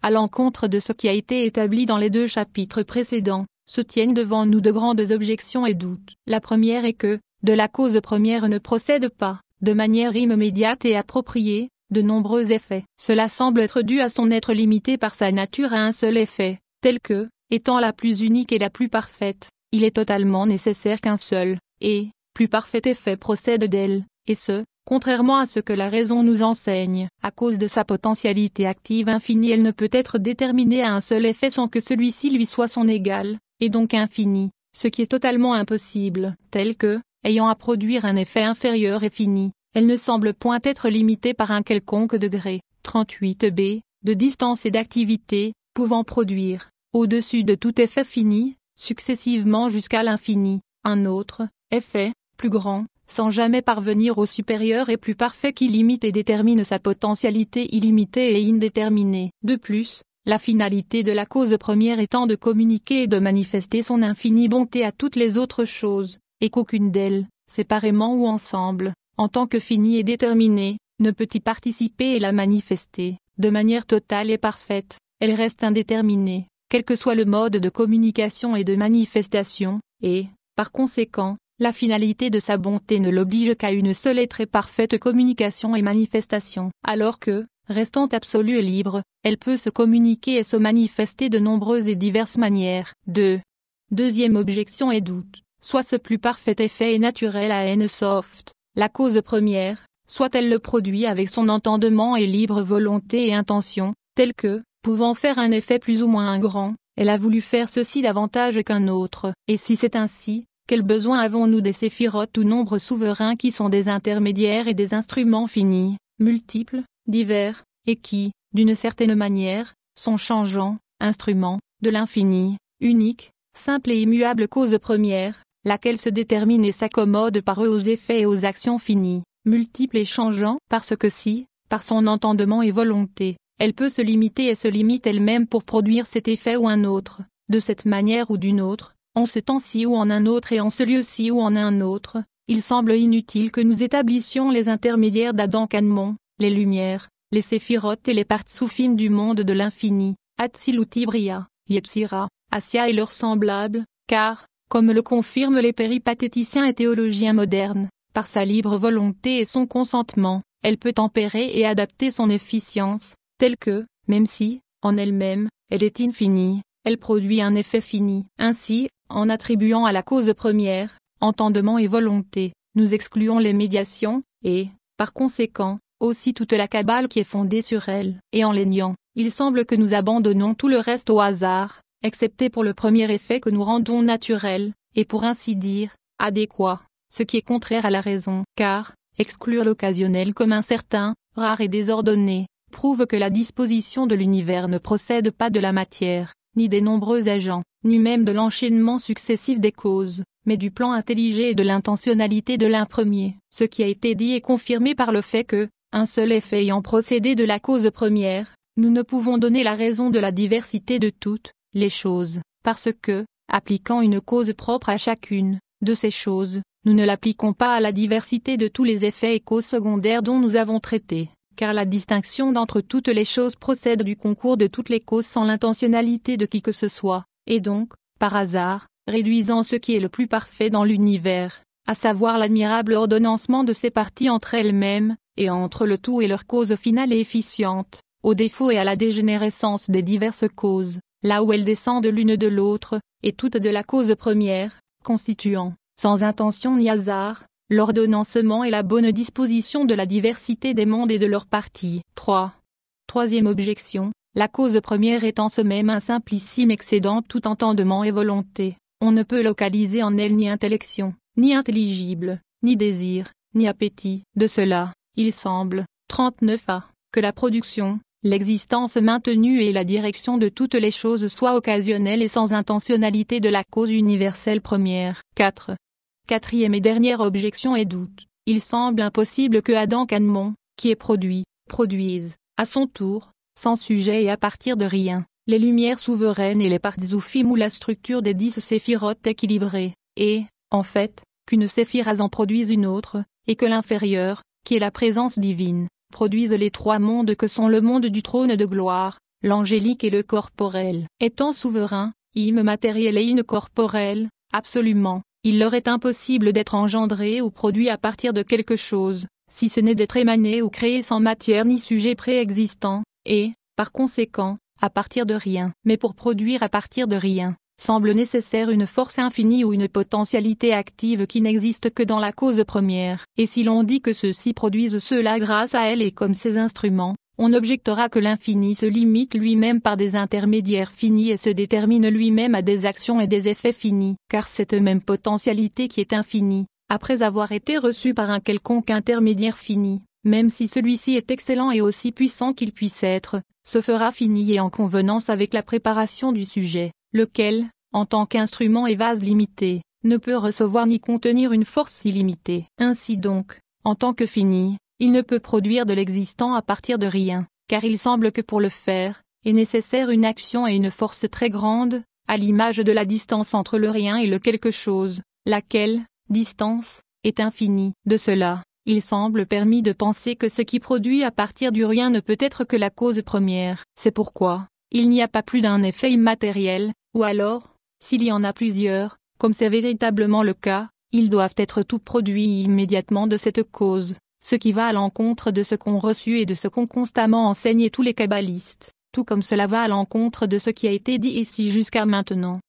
À l'encontre de ce qui a été établi dans les 2 chapitres précédents, se tiennent devant nous de grandes objections et doutes. La première est que, de la cause première ne procèdent pas, de manière immédiate et appropriée, de nombreux effets. Cela semble être dû à son être limité par sa nature à un seul effet, tel que, étant la plus unique et la plus parfaite, il est totalement nécessaire qu'un seul, et, plus parfait effet procède d'elle, et ce, contrairement à ce que la raison nous enseigne. À cause de sa potentialité active infinie, elle ne peut être déterminée à un seul effet sans que celui-ci lui soit son égal, et donc infini, ce qui est totalement impossible, tel que, ayant à produire un effet inférieur et fini, elle ne semble point être limitée par un quelconque degré, 38b, de distance et d'activité, pouvant produire, au-dessus de tout effet fini, successivement jusqu'à l'infini, un autre, effet, plus grand, sans jamais parvenir au supérieur et plus parfait qui limite et détermine sa potentialité illimitée et indéterminée. De plus, la finalité de la cause première étant de communiquer et de manifester son infinie bonté à toutes les autres choses, et qu'aucune d'elles, séparément ou ensemble, en tant que finie et déterminée, ne peut y participer et la manifester, de manière totale et parfaite, elle reste indéterminée, quel que soit le mode de communication et de manifestation, et, par conséquent, la finalité de sa bonté ne l'oblige qu'à une seule et très parfaite communication et manifestation, alors que, restant absolue et libre, elle peut se communiquer et se manifester de nombreuses et diverses manières. 2. Deuxième objection et doute, soit ce plus parfait effet est naturel à N soft, la cause première, soit elle le produit avec son entendement et libre volonté et intention, tel que, pouvant faire un effet plus ou moins grand, elle a voulu faire ceci davantage qu'un autre. Et si c'est ainsi, quel besoin avons-nous des séphirotes ou nombres souverains qui sont des intermédiaires et des instruments finis, multiples, divers, et qui, d'une certaine manière, sont changeants, instruments, de l'infini, unique, simple et immuable cause première, laquelle se détermine et s'accommode par eux aux effets et aux actions finies, multiples et changeants, parce que si, par son entendement et volonté, elle peut se limiter et se limite elle-même pour produire cet effet ou un autre, de cette manière ou d'une autre, en ce temps-ci ou en un autre et en ce lieu-ci ou en un autre, il semble inutile que nous établissions les intermédiaires d'Adam Kadmon, les lumières, les séphirotes et les partsoufim du monde de l'infini, Atsilut Bria, Yetzira, Assia et leurs semblables, car, comme le confirment les péripatéticiens et théologiens modernes, par sa libre volonté et son consentement, elle peut tempérer et adapter son efficience, telle que, même si, en elle-même, elle est infinie, elle produit un effet fini. Ainsi, en attribuant à la cause première, entendement et volonté, nous excluons les médiations, et, par conséquent, aussi toute la cabale qui est fondée sur elle. Et en les niant, il semble que nous abandonnons tout le reste au hasard, excepté pour le premier effet que nous rendons naturel, et pour ainsi dire, adéquat, ce qui est contraire à la raison. Car, exclure l'occasionnel comme incertain, rare et désordonné, prouve que la disposition de l'univers ne procède pas de la matière, ni des nombreux agents, ni même de l'enchaînement successif des causes, mais du plan intelligé et de l'intentionnalité de l'un premier. Ce qui a été dit est confirmé par le fait que, un seul effet ayant procédé de la cause première, nous ne pouvons donner la raison de la diversité de toutes les choses, parce que, appliquant une cause propre à chacune de ces choses, nous ne l'appliquons pas à la diversité de tous les effets et causes secondaires dont nous avons traité. Car la distinction d'entre toutes les choses procède du concours de toutes les causes sans l'intentionnalité de qui que ce soit, et donc, par hasard, réduisant ce qui est le plus parfait dans l'univers, à savoir l'admirable ordonnancement de ces parties entre elles-mêmes, et entre le tout et leur cause finale et efficiente, au défaut et à la dégénérescence des diverses causes, là où elles descendent l'une de l'autre, et toutes de la cause première, constituant, sans intention ni hasard, l'ordonnancement et la bonne disposition de la diversité des mondes et de leurs parties. 3. Troisième objection, la cause première est en ce même un simplissime excédant tout entendement et volonté. On ne peut localiser en elle ni intellection, ni intelligible, ni désir, ni appétit. De cela, il semble, 39a, que la production, l'existence maintenue et la direction de toutes les choses soient occasionnelles et sans intentionnalité de la cause universelle première. 4. Quatrième et dernière objection et doute. Il semble impossible que Adam Kadmon, qui est produit, produise, à son tour, sans sujet et à partir de rien, les lumières souveraines et les partzufim ou la structure des 10 séphirotes équilibrées, et, en fait, qu'une séphiras en produise une autre, et que l'inférieur, qui est la présence divine, produise les 3 mondes que sont le monde du trône de gloire, l'angélique et le corporel. Étant souverain, immatériel et incorporel, absolument, il leur est impossible d'être engendré ou produit à partir de quelque chose, si ce n'est d'être émané ou créé sans matière ni sujet préexistant, et, par conséquent, à partir de rien. Mais pour produire à partir de rien, semble nécessaire une force infinie ou une potentialité active qui n'existe que dans la cause première. Et si l'on dit que ceux-ci produisent cela grâce à elle et comme ses instruments, on objectera que l'infini se limite lui-même par des intermédiaires finis et se détermine lui-même à des actions et des effets finis. Car cette même potentialité qui est infinie, après avoir été reçue par un quelconque intermédiaire fini, même si celui-ci est excellent et aussi puissant qu'il puisse être, se fera fini et en convenance avec la préparation du sujet, lequel, en tant qu'instrument et vase limité, ne peut recevoir ni contenir une force illimitée. Ainsi donc, en tant que fini, il ne peut produire de l'existant à partir de rien, car il semble que pour le faire, est nécessaire une action et une force très grande, à l'image de la distance entre le rien et le quelque chose, laquelle, distance, est infinie. De cela, il semble permis de penser que ce qui produit à partir du rien ne peut être que la cause première. C'est pourquoi, il n'y a pas plus d'un effet immatériel, ou alors, s'il y en a plusieurs, comme c'est véritablement le cas, ils doivent être tous produits immédiatement de cette cause, ce qui va à l'encontre de ce qu'ont reçu et de ce qu'ont constamment enseigné tous les kabbalistes, tout comme cela va à l'encontre de ce qui a été dit ici jusqu'à maintenant.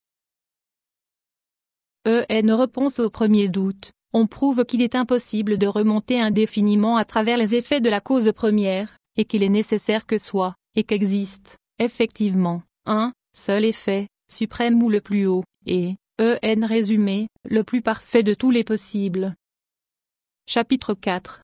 Réponse au premier doute. On prouve qu'il est impossible de remonter indéfiniment à travers les effets de la cause première, et qu'il est nécessaire que soit, et qu'existe, effectivement, un seul effet, suprême ou le plus haut, et, résumé, le plus parfait de tous les possibles. Chapitre 4.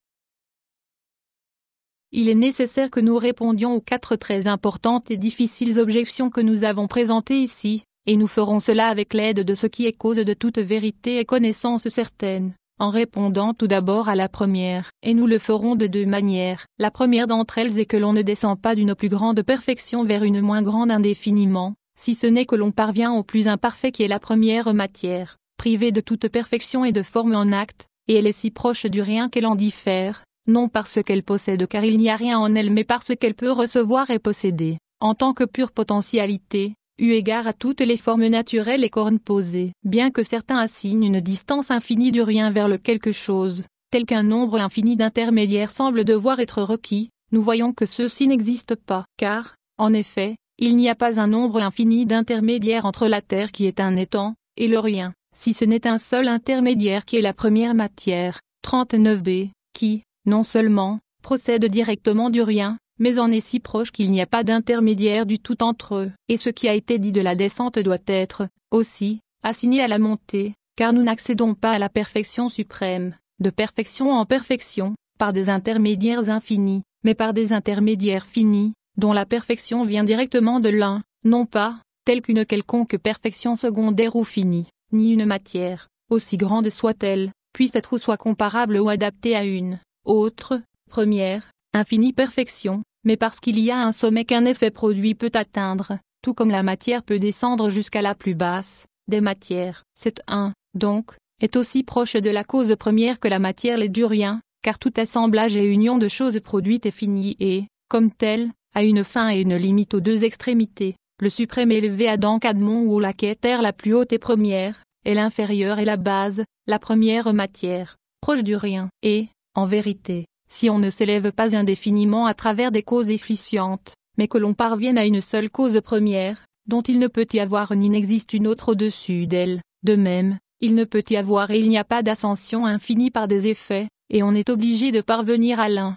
Il est nécessaire que nous répondions aux 4 très importantes et difficiles objections que nous avons présentées ici, et nous ferons cela avec l'aide de ce qui est cause de toute vérité et connaissance certaine, en répondant tout d'abord à la première. Et nous le ferons de 2 manières. La première d'entre elles est que l'on ne descend pas d'une plus grande perfection vers une moins grande indéfiniment, si ce n'est que l'on parvient au plus imparfait qui est la première matière, privée de toute perfection et de forme en acte, et elle est si proche du rien qu'elle en diffère, non parce qu'elle possède car il n'y a rien en elle mais parce qu'elle peut recevoir et posséder, en tant que pure potentialité, eu égard à toutes les formes naturelles et cornes posées. Bien que certains assignent une distance infinie du rien vers le quelque chose, tel qu'un nombre infini d'intermédiaires semble devoir être requis, nous voyons que ceux-ci n'existent pas, car, en effet, il n'y a pas un nombre infini d'intermédiaires entre la terre qui est un étang, et le rien, si ce n'est un seul intermédiaire qui est la première matière, 39b, qui, non seulement, procède directement du rien, mais en est si proche qu'il n'y a pas d'intermédiaire du tout entre eux. Et ce qui a été dit de la descente doit être, aussi, assigné à la montée, car nous n'accédons pas à la perfection suprême, de perfection en perfection, par des intermédiaires infinis, mais par des intermédiaires finis, dont la perfection vient directement de l'un, non pas, telle qu'une quelconque perfection secondaire ou finie, ni une matière, aussi grande soit-elle, puisse être ou soit comparable ou adaptée à une autre, première, infinie perfection, mais parce qu'il y a un sommet qu'un effet produit peut atteindre, tout comme la matière peut descendre jusqu'à la plus basse des matières. Cet un, donc, est aussi proche de la cause première que la matière l'est du rien, car tout assemblage et union de choses produites est fini et, comme tel, a une fin et une limite aux 2 extrémités. Le suprême élevé Adam Kadmon ou la terre la plus haute et première, et l'inférieure et la base, la première matière, proche du rien. Et, en vérité, si on ne s'élève pas indéfiniment à travers des causes efficientes, mais que l'on parvienne à une seule cause première, dont il ne peut y avoir ni n'existe une autre au-dessus d'elle, de même, il ne peut y avoir et il n'y a pas d'ascension infinie par des effets, et on est obligé de parvenir à l'un,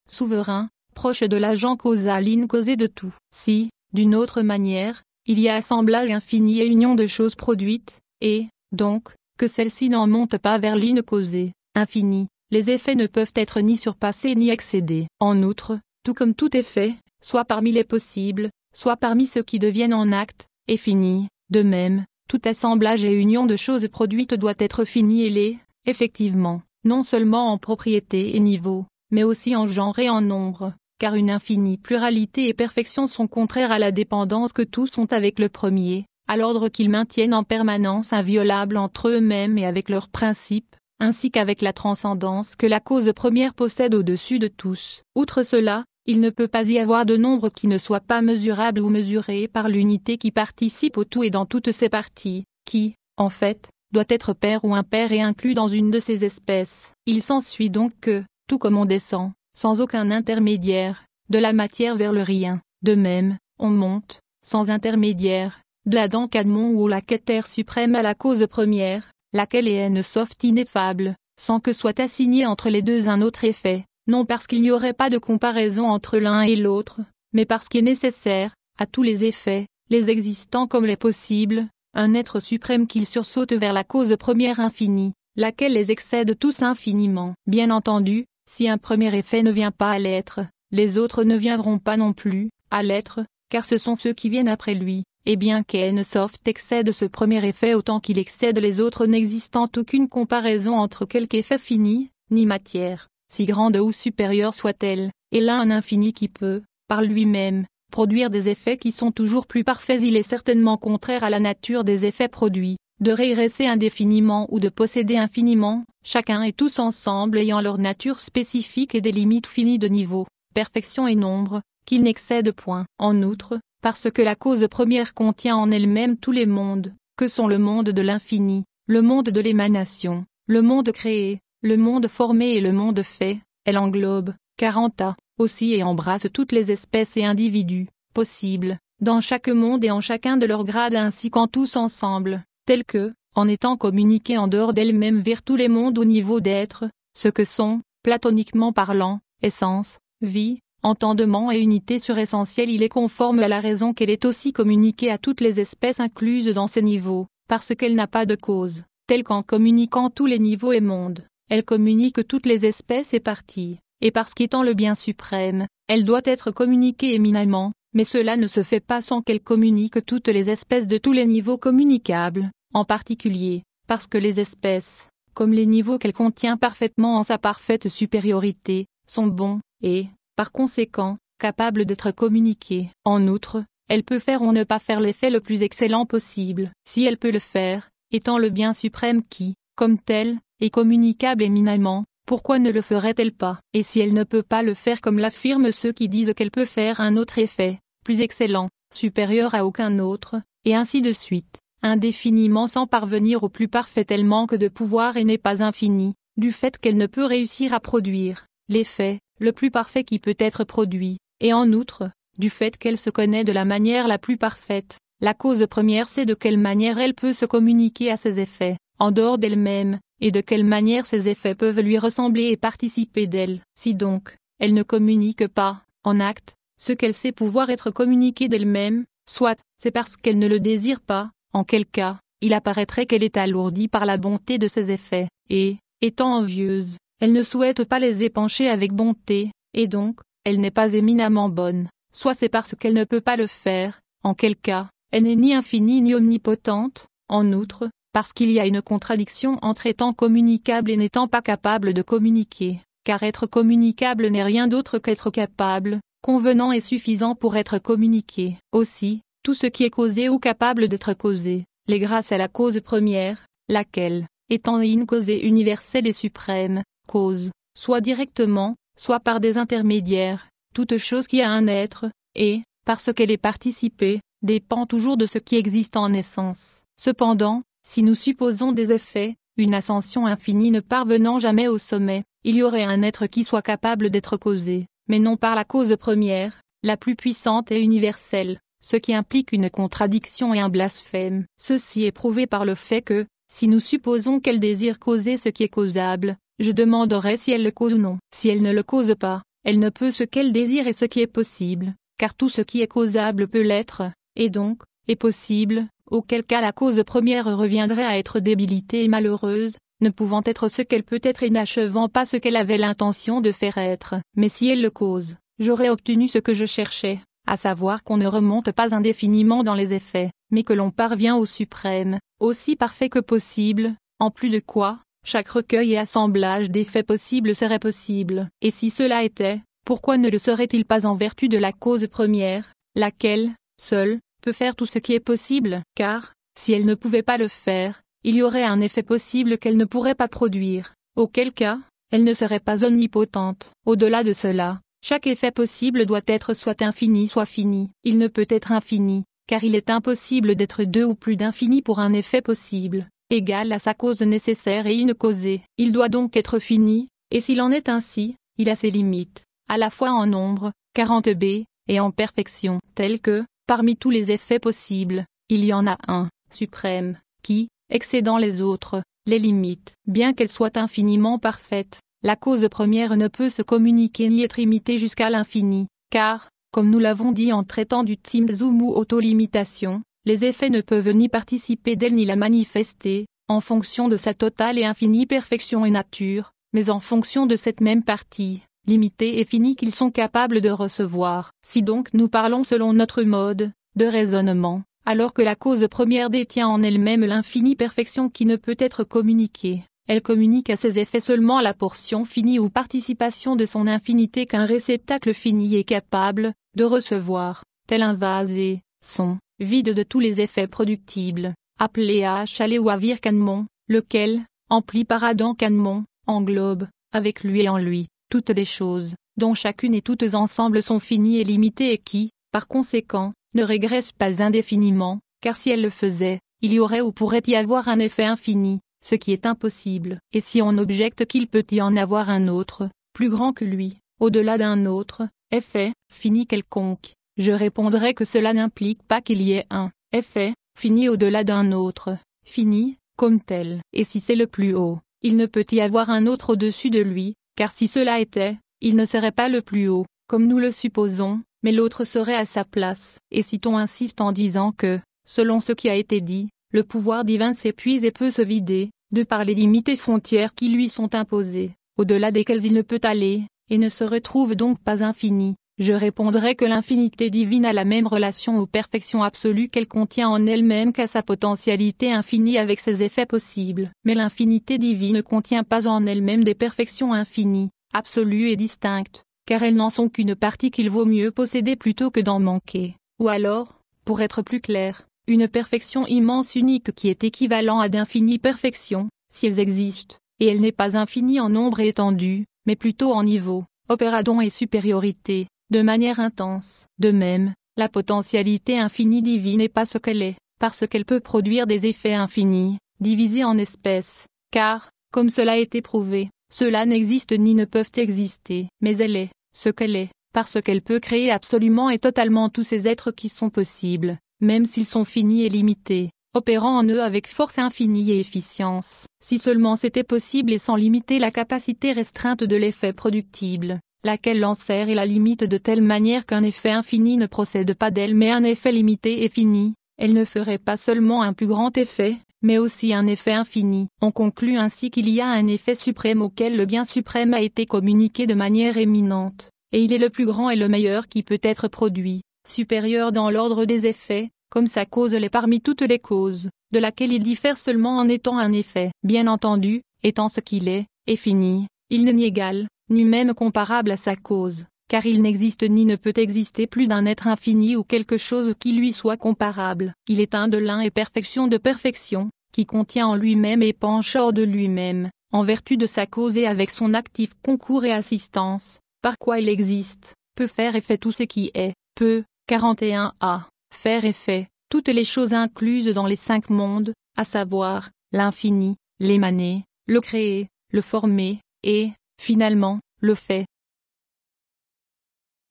souverain, proche de l'agent causal incausé de tout. Si, d'une autre manière, il y a assemblage infini et union de choses produites, et, donc, que celle-ci n'en monte pas vers l'incausé, infini, les effets ne peuvent être ni surpassés ni excédés. En outre, tout comme tout effet, soit parmi les possibles, soit parmi ceux qui deviennent en acte, est fini, de même, tout assemblage et union de choses produites doit être fini et l'est, effectivement, non seulement en propriété et niveau, mais aussi en genre et en nombre, car une infinie pluralité et perfection sont contraires à la dépendance que tous ont avec le premier, à l'ordre qu'ils maintiennent en permanence inviolable entre eux-mêmes et avec leurs principes, ainsi qu'avec la transcendance que la cause première possède au-dessus de tous. Outre cela, il ne peut pas y avoir de nombre qui ne soit pas mesurable ou mesuré par l'unité qui participe au tout et dans toutes ses parties, qui, en fait, doit être pair ou impair et inclus dans une de ces espèces. Il s'ensuit donc que, tout comme on descend, sans aucun intermédiaire, de la matière vers le rien, de même, on monte, sans intermédiaire, de l'Adam Kadmon ou la Keter suprême à la cause première, laquelle est une soft ineffable, sans que soit assigné entre les deux un autre effet, non parce qu'il n'y aurait pas de comparaison entre l'un et l'autre, mais parce qu'il est nécessaire, à tous les effets, les existants comme les possibles, un être suprême qu'il sursaute vers la cause première infinie, laquelle les excède tous infiniment. Bien entendu, si un premier effet ne vient pas à l'être, les autres ne viendront pas non plus, à l'être, car ce sont ceux qui viennent après lui, et bien qu'En Soft excède ce premier effet autant qu'il excède les autres n'existant aucune comparaison entre quelque effet fini, ni matière, si grande ou supérieure soit-elle, et là un infini qui peut, par lui-même, produire des effets qui sont toujours plus parfaits. Il est certainement contraire à la nature des effets produits, de régresser indéfiniment ou de posséder infiniment, chacun et tous ensemble ayant leur nature spécifique et des limites finies de niveau, perfection et nombre, qu'ils n'excèdent point. En outre, parce que la cause première contient en elle-même tous les mondes, que sont le monde de l'infini, le monde de l'émanation, le monde créé, le monde formé et le monde fait, elle englobe, 40 aussi et embrasse toutes les espèces et individus, possibles, dans chaque monde et en chacun de leurs grades ainsi qu'en tous ensemble, tels que, en étant communiqués en dehors d'elle-même vers tous les mondes au niveau d'être, ce que sont, platoniquement parlant, essence, vie, entendement et unité suressentielle. Il est conforme à la raison qu'elle est aussi communiquée à toutes les espèces incluses dans ces niveaux, parce qu'elle n'a pas de cause, telle qu'en communiquant tous les niveaux et mondes, elle communique toutes les espèces et parties, et parce qu'étant le bien suprême, elle doit être communiquée éminemment, mais cela ne se fait pas sans qu'elle communique toutes les espèces de tous les niveaux communicables, en particulier, parce que les espèces, comme les niveaux qu'elle contient parfaitement en sa parfaite supériorité, sont bons, et, par conséquent, capables d'être communiqués. En outre, elle peut faire ou ne pas faire l'effet le plus excellent possible. Si elle peut le faire, étant le bien suprême qui, comme tel, est communicable éminemment, pourquoi ne le ferait-elle pas? Et si elle ne peut pas le faire comme l'affirment ceux qui disent qu'elle peut faire un autre effet, plus excellent, supérieur à aucun autre, et ainsi de suite, indéfiniment sans parvenir au plus parfait, elle manque de pouvoir et n'est pas infinie, du fait qu'elle ne peut réussir à produire l'effet, le plus parfait qui peut être produit, et en outre, du fait qu'elle se connaît de la manière la plus parfaite, la cause première sait de quelle manière elle peut se communiquer à ses effets, en dehors d'elle-même, et de quelle manière ces effets peuvent lui ressembler et participer d'elle. Si donc, elle ne communique pas, en acte, ce qu'elle sait pouvoir être communiqué d'elle-même, soit, c'est parce qu'elle ne le désire pas, en quel cas, il apparaîtrait qu'elle est alourdie par la bonté de ses effets, et, étant envieuse, elle ne souhaite pas les épancher avec bonté, et donc, elle n'est pas éminemment bonne, soit c'est parce qu'elle ne peut pas le faire, en quel cas, elle n'est ni infinie ni omnipotente, en outre, parce qu'il y a une contradiction entre étant communicable et n'étant pas capable de communiquer, car être communicable n'est rien d'autre qu'être capable, convenant et suffisant pour être communiqué. Aussi, tout ce qui est causé ou capable d'être causé, l'est grâce à la cause première, laquelle, étant une cause universelle et suprême, cause, soit directement, soit par des intermédiaires, toute chose qui a un être, et, parce qu'elle est participée, dépend toujours de ce qui existe en essence. Cependant, si nous supposons des effets, une ascension infinie ne parvenant jamais au sommet, il y aurait un être qui soit capable d'être causé, mais non par la cause première, la plus puissante et universelle, ce qui implique une contradiction et un blasphème. Ceci est prouvé par le fait que, si nous supposons qu'elle désire causer ce qui est causable, je demanderai si elle le cause ou non. Si elle ne le cause pas, elle ne peut ce qu'elle désire et ce qui est possible, car tout ce qui est causable peut l'être, et donc, est possible, auquel cas la cause première reviendrait à être débilitée et malheureuse, ne pouvant être ce qu'elle peut être et n'achevant pas ce qu'elle avait l'intention de faire être. Mais si elle le cause, j'aurais obtenu ce que je cherchais, à savoir qu'on ne remonte pas indéfiniment dans les effets, mais que l'on parvient au suprême, aussi parfait que possible, en plus de quoi, chaque recueil et assemblage d'effets possibles serait possible. Et si cela était, pourquoi ne le serait-il pas en vertu de la cause première, laquelle, seule, peut faire tout ce qui est possible? Car, si elle ne pouvait pas le faire, il y aurait un effet possible qu'elle ne pourrait pas produire, auquel cas, elle ne serait pas omnipotente. Au-delà de cela, chaque effet possible doit être soit infini soit fini. Il ne peut être infini, car il est impossible d'être deux ou plus d'infini pour un effet possible, égal à sa cause nécessaire et incausée. Il doit donc être fini, et s'il en est ainsi, il a ses limites, à la fois en nombre, 40b, et en perfection, telles que, parmi tous les effets possibles, il y en a un, suprême, qui, excédant les autres, les limite. Bien qu'elle soit infiniment parfaite, la cause première ne peut se communiquer ni être imitée jusqu'à l'infini, car, comme nous l'avons dit en traitant du Tzimtzum ou autolimitation, les effets ne peuvent ni participer d'elle ni la manifester, en fonction de sa totale et infinie perfection et nature, mais en fonction de cette même partie, limitée et finie qu'ils sont capables de recevoir. Si donc nous parlons selon notre mode de raisonnement, alors que la cause première détient en elle-même l'infinie perfection qui ne peut être communiquée, elle communique à ses effets seulement la portion finie ou participation de son infinité qu'un réceptacle fini est capable de recevoir, tel un vase et son, vide de tous les effets productibles, appelé Hallé ou Avir Canmon, lequel, empli par Adam Canmon, englobe, avec lui et en lui, toutes les choses, dont chacune et toutes ensemble sont finies et limitées et qui, par conséquent, ne régressent pas indéfiniment, car si elles le faisaient, il y aurait ou pourrait y avoir un effet infini, ce qui est impossible. Et si on objecte qu'il peut y en avoir un autre, plus grand que lui, au-delà d'un autre, effet, fini quelconque, je répondrai que cela n'implique pas qu'il y ait un effet, fini au-delà d'un autre, fini, comme tel. Et si c'est le plus haut, il ne peut y avoir un autre au-dessus de lui, car si cela était, il ne serait pas le plus haut, comme nous le supposons, mais l'autre serait à sa place. Et si on insiste en disant que, selon ce qui a été dit, le pouvoir divin s'épuise et peut se vider, de par les limites et frontières qui lui sont imposées, au-delà desquelles il ne peut aller, et ne se retrouve donc pas infini, je répondrai que l'infinité divine a la même relation aux perfections absolues qu'elle contient en elle-même qu'à sa potentialité infinie avec ses effets possibles. Mais l'infinité divine ne contient pas en elle-même des perfections infinies, absolues et distinctes, car elles n'en sont qu'une partie qu'il vaut mieux posséder plutôt que d'en manquer. Ou alors, pour être plus clair, une perfection immense unique qui est équivalent à d'infinies perfections, si elles existent, et elle n'est pas infinie en nombre et étendue, mais plutôt en niveau, opéradon et supériorité, de manière intense. De même, la potentialité infinie divine n'est pas ce qu'elle est, parce qu'elle peut produire des effets infinis, divisés en espèces, car, comme cela a été prouvé, ceux-là n'existent ni ne peuvent exister, mais elle est, ce qu'elle est, parce qu'elle peut créer absolument et totalement tous ces êtres qui sont possibles, même s'ils sont finis et limités, opérant en eux avec force infinie et efficience. Si seulement c'était possible et sans limiter la capacité restreinte de l'effet productible, laquelle l'enserre et la limite de telle manière qu'un effet infini ne procède pas d'elle mais un effet limité et fini, elle ne ferait pas seulement un plus grand effet, mais aussi un effet infini. On conclut ainsi qu'il y a un effet suprême auquel le bien suprême a été communiqué de manière éminente, et il est le plus grand et le meilleur qui peut être produit, supérieur dans l'ordre des effets, comme sa cause l'est parmi toutes les causes, de laquelle il diffère seulement en étant un effet. Bien entendu, étant ce qu'il est, et fini, il n'est ni égal, ni même comparable à sa cause, car il n'existe ni ne peut exister plus d'un être infini ou quelque chose qui lui soit comparable. Il est un de l'un et perfection de perfection, qui contient en lui-même et penche hors de lui-même, en vertu de sa cause et avec son actif concours et assistance, par quoi il existe, peut faire et fait tout ce qui est, peut, 41a, faire et fait, toutes les choses incluses dans les 5 mondes, à savoir, l'infini, l'émané, le créé, le formé, et, finalement, le fait.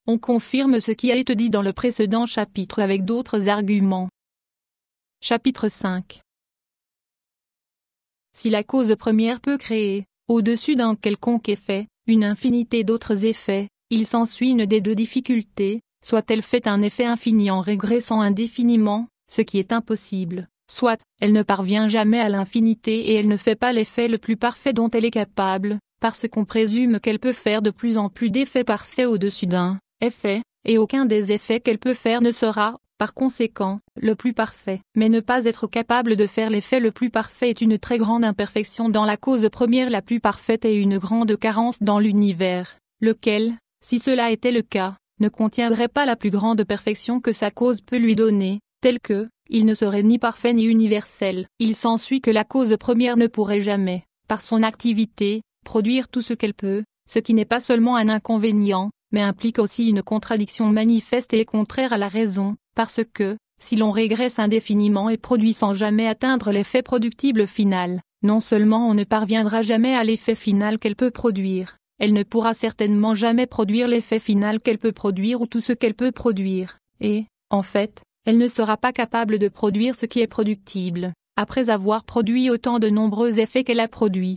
On confirme ce qui a été dit dans le précédent chapitre avec d'autres arguments. Chapitre 5. Si la cause première peut créer, au-dessus d'un quelconque effet, une infinité d'autres effets, il s'ensuit une des deux difficultés, soit elle fait un effet infini en régressant indéfiniment, ce qui est impossible, Soit, elle ne parvient jamais à l'infinité et elle ne fait pas l'effet le plus parfait dont elle est capable, parce qu'on présume qu'elle peut faire de plus en plus d'effets parfaits au-dessus d'un effet, et aucun des effets qu'elle peut faire ne sera, par conséquent, le plus parfait. Mais ne pas être capable de faire l'effet le plus parfait est une très grande imperfection dans la cause première la plus parfaite et une grande carence dans l'univers, lequel, si cela était le cas, ne contiendrait pas la plus grande perfection que sa cause peut lui donner, telle que, il ne serait ni parfait ni universel. Il s'ensuit que la cause première ne pourrait jamais, par son activité, produire tout ce qu'elle peut, ce qui n'est pas seulement un inconvénient, mais implique aussi une contradiction manifeste et contraire à la raison, parce que, si l'on régresse indéfiniment et produit sans jamais atteindre l'effet productible final, non seulement on ne parviendra jamais à l'effet final qu'elle peut produire, elle ne pourra certainement jamais produire l'effet final qu'elle peut produire ou tout ce qu'elle peut produire, et, en fait, elle ne sera pas capable de produire ce qui est productible, après avoir produit autant de nombreux effets qu'elle a produit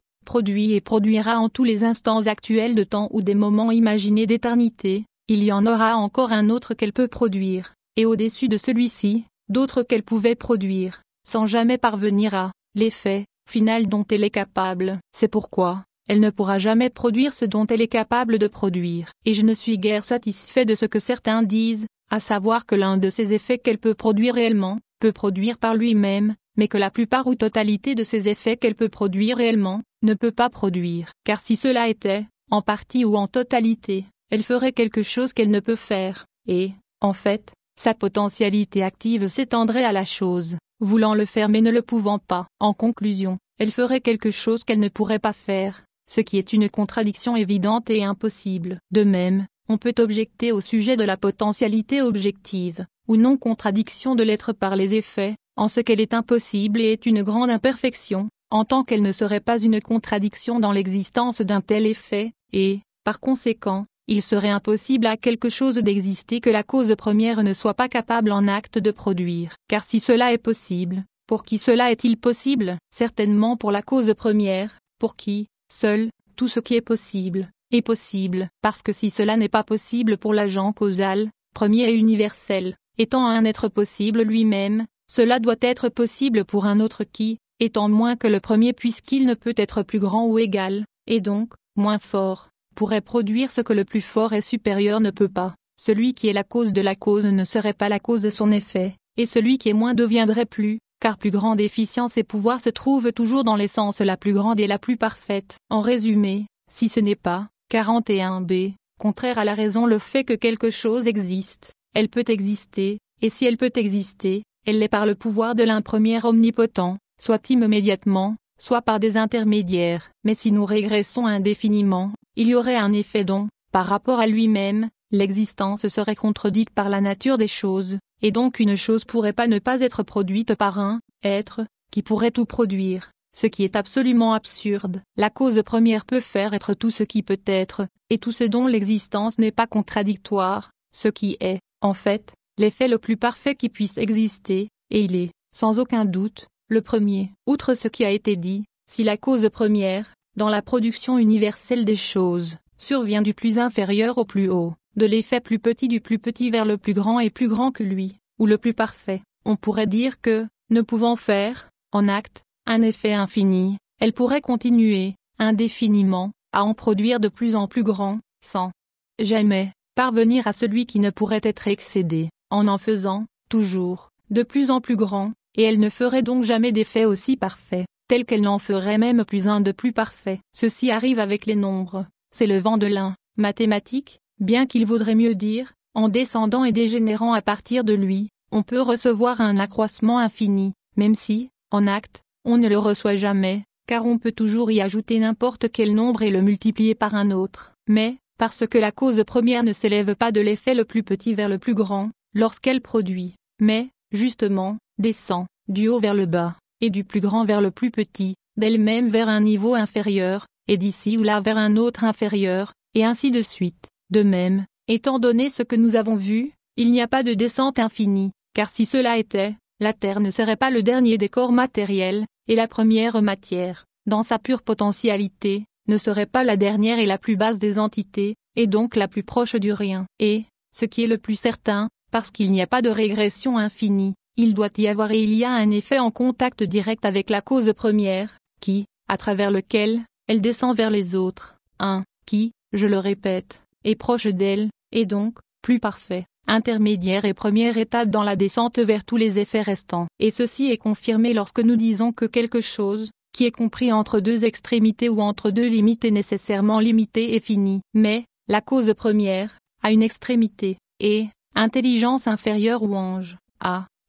et produira en tous les instants actuels de temps ou des moments imaginés d'éternité, il y en aura encore un autre qu'elle peut produire, et au-dessus de celui-ci, d'autres qu'elle pouvait produire, sans jamais parvenir à l'effet final dont elle est capable. C'est pourquoi, elle ne pourra jamais produire ce dont elle est capable de produire. Et je ne suis guère satisfait de ce que certains disent, à savoir que l'un de ces effets qu'elle peut produire réellement, peut produire par lui-même, mais que la plupart ou totalité de ces effets qu'elle peut produire réellement, ne peut pas produire. Car si cela était, en partie ou en totalité, elle ferait quelque chose qu'elle ne peut faire, et, en fait, sa potentialité active s'étendrait à la chose, voulant le faire mais ne le pouvant pas. En conclusion, elle ferait quelque chose qu'elle ne pourrait pas faire, ce qui est une contradiction évidente et impossible. De même, on peut objecter au sujet de la potentialité objective, ou non contradiction de l'être par les effets, en ce qu'elle est impossible et est une grande imperfection, en tant qu'elle ne serait pas une contradiction dans l'existence d'un tel effet, et, par conséquent, il serait impossible à quelque chose d'exister que la cause première ne soit pas capable en acte de produire. Car si cela est possible, pour qui cela est-il possible? Certainement pour la cause première, pour qui, seul, tout ce qui est possible, parce que si cela n'est pas possible pour l'agent causal, premier et universel, étant un être possible lui-même, cela doit être possible pour un autre qui, étant moins que le premier puisqu'il ne peut être plus grand ou égal, et donc, moins fort, pourrait produire ce que le plus fort et supérieur ne peut pas. Celui qui est la cause de la cause ne serait pas la cause de son effet, et celui qui est moins deviendrait plus, car plus grande efficience et pouvoir se trouvent toujours dans l'essence la plus grande et la plus parfaite. En résumé, si ce n'est pas, 41b, contraire à la raison le fait que quelque chose existe, elle peut exister, et si elle peut exister, elle l'est par le pouvoir de l'un premier omnipotent, soit immédiatement, soit par des intermédiaires. Mais si nous régressons indéfiniment, il y aurait un effet dont, par rapport à lui-même, l'existence serait contredite par la nature des choses, et donc une chose pourrait pas ne pas être produite par un être, qui pourrait tout produire, ce qui est absolument absurde. La cause première peut faire être tout ce qui peut être, et tout ce dont l'existence n'est pas contradictoire, ce qui est, en fait, l'effet le plus parfait qui puisse exister, et il est, sans aucun doute, le premier. Outre ce qui a été dit, si la cause première, dans la production universelle des choses, survient du plus inférieur au plus haut, de l'effet plus petit du plus petit vers le plus grand et plus grand que lui, ou le plus parfait, on pourrait dire que, ne pouvant faire, en acte, un effet infini, elle pourrait continuer, indéfiniment, à en produire de plus en plus grand, sans jamais parvenir à celui qui ne pourrait être excédé, en faisant, toujours, de plus en plus grand, et elle ne ferait donc jamais d'effet aussi parfait, tel qu'elle n'en ferait même plus un de plus parfait. Ceci arrive avec les nombres, c'est le vent de l'un, mathématique, bien qu'il vaudrait mieux dire, en descendant et dégénérant à partir de lui, on peut recevoir un accroissement infini, même si, en acte, on ne le reçoit jamais, car on peut toujours y ajouter n'importe quel nombre et le multiplier par un autre. Mais, parce que la cause première ne s'élève pas de l'effet le plus petit vers le plus grand, lorsqu'elle produit, mais, justement, descend, du haut vers le bas, et du plus grand vers le plus petit, d'elle-même vers un niveau inférieur, et d'ici ou là vers un autre inférieur, et ainsi de suite. De même, étant donné ce que nous avons vu, il n'y a pas de descente infinie, car si cela était, la Terre ne serait pas le dernier des corps matériels, et la première matière, dans sa pure potentialité, ne serait pas la dernière et la plus basse des entités, et donc la plus proche du rien. Et, ce qui est le plus certain, parce qu'il n'y a pas de régression infinie, il doit y avoir et il y a un effet en contact direct avec la cause première, qui, à travers lequel, elle descend vers les autres, qui, je le répète, est proche d'elle, et donc, plus parfait, intermédiaire et première étape dans la descente vers tous les effets restants. Et ceci est confirmé lorsque nous disons que quelque chose, qui est compris entre deux extrémités ou entre deux limites est nécessairement limité et fini. Mais, la cause première, a une extrémité, et, intelligence inférieure ou ange,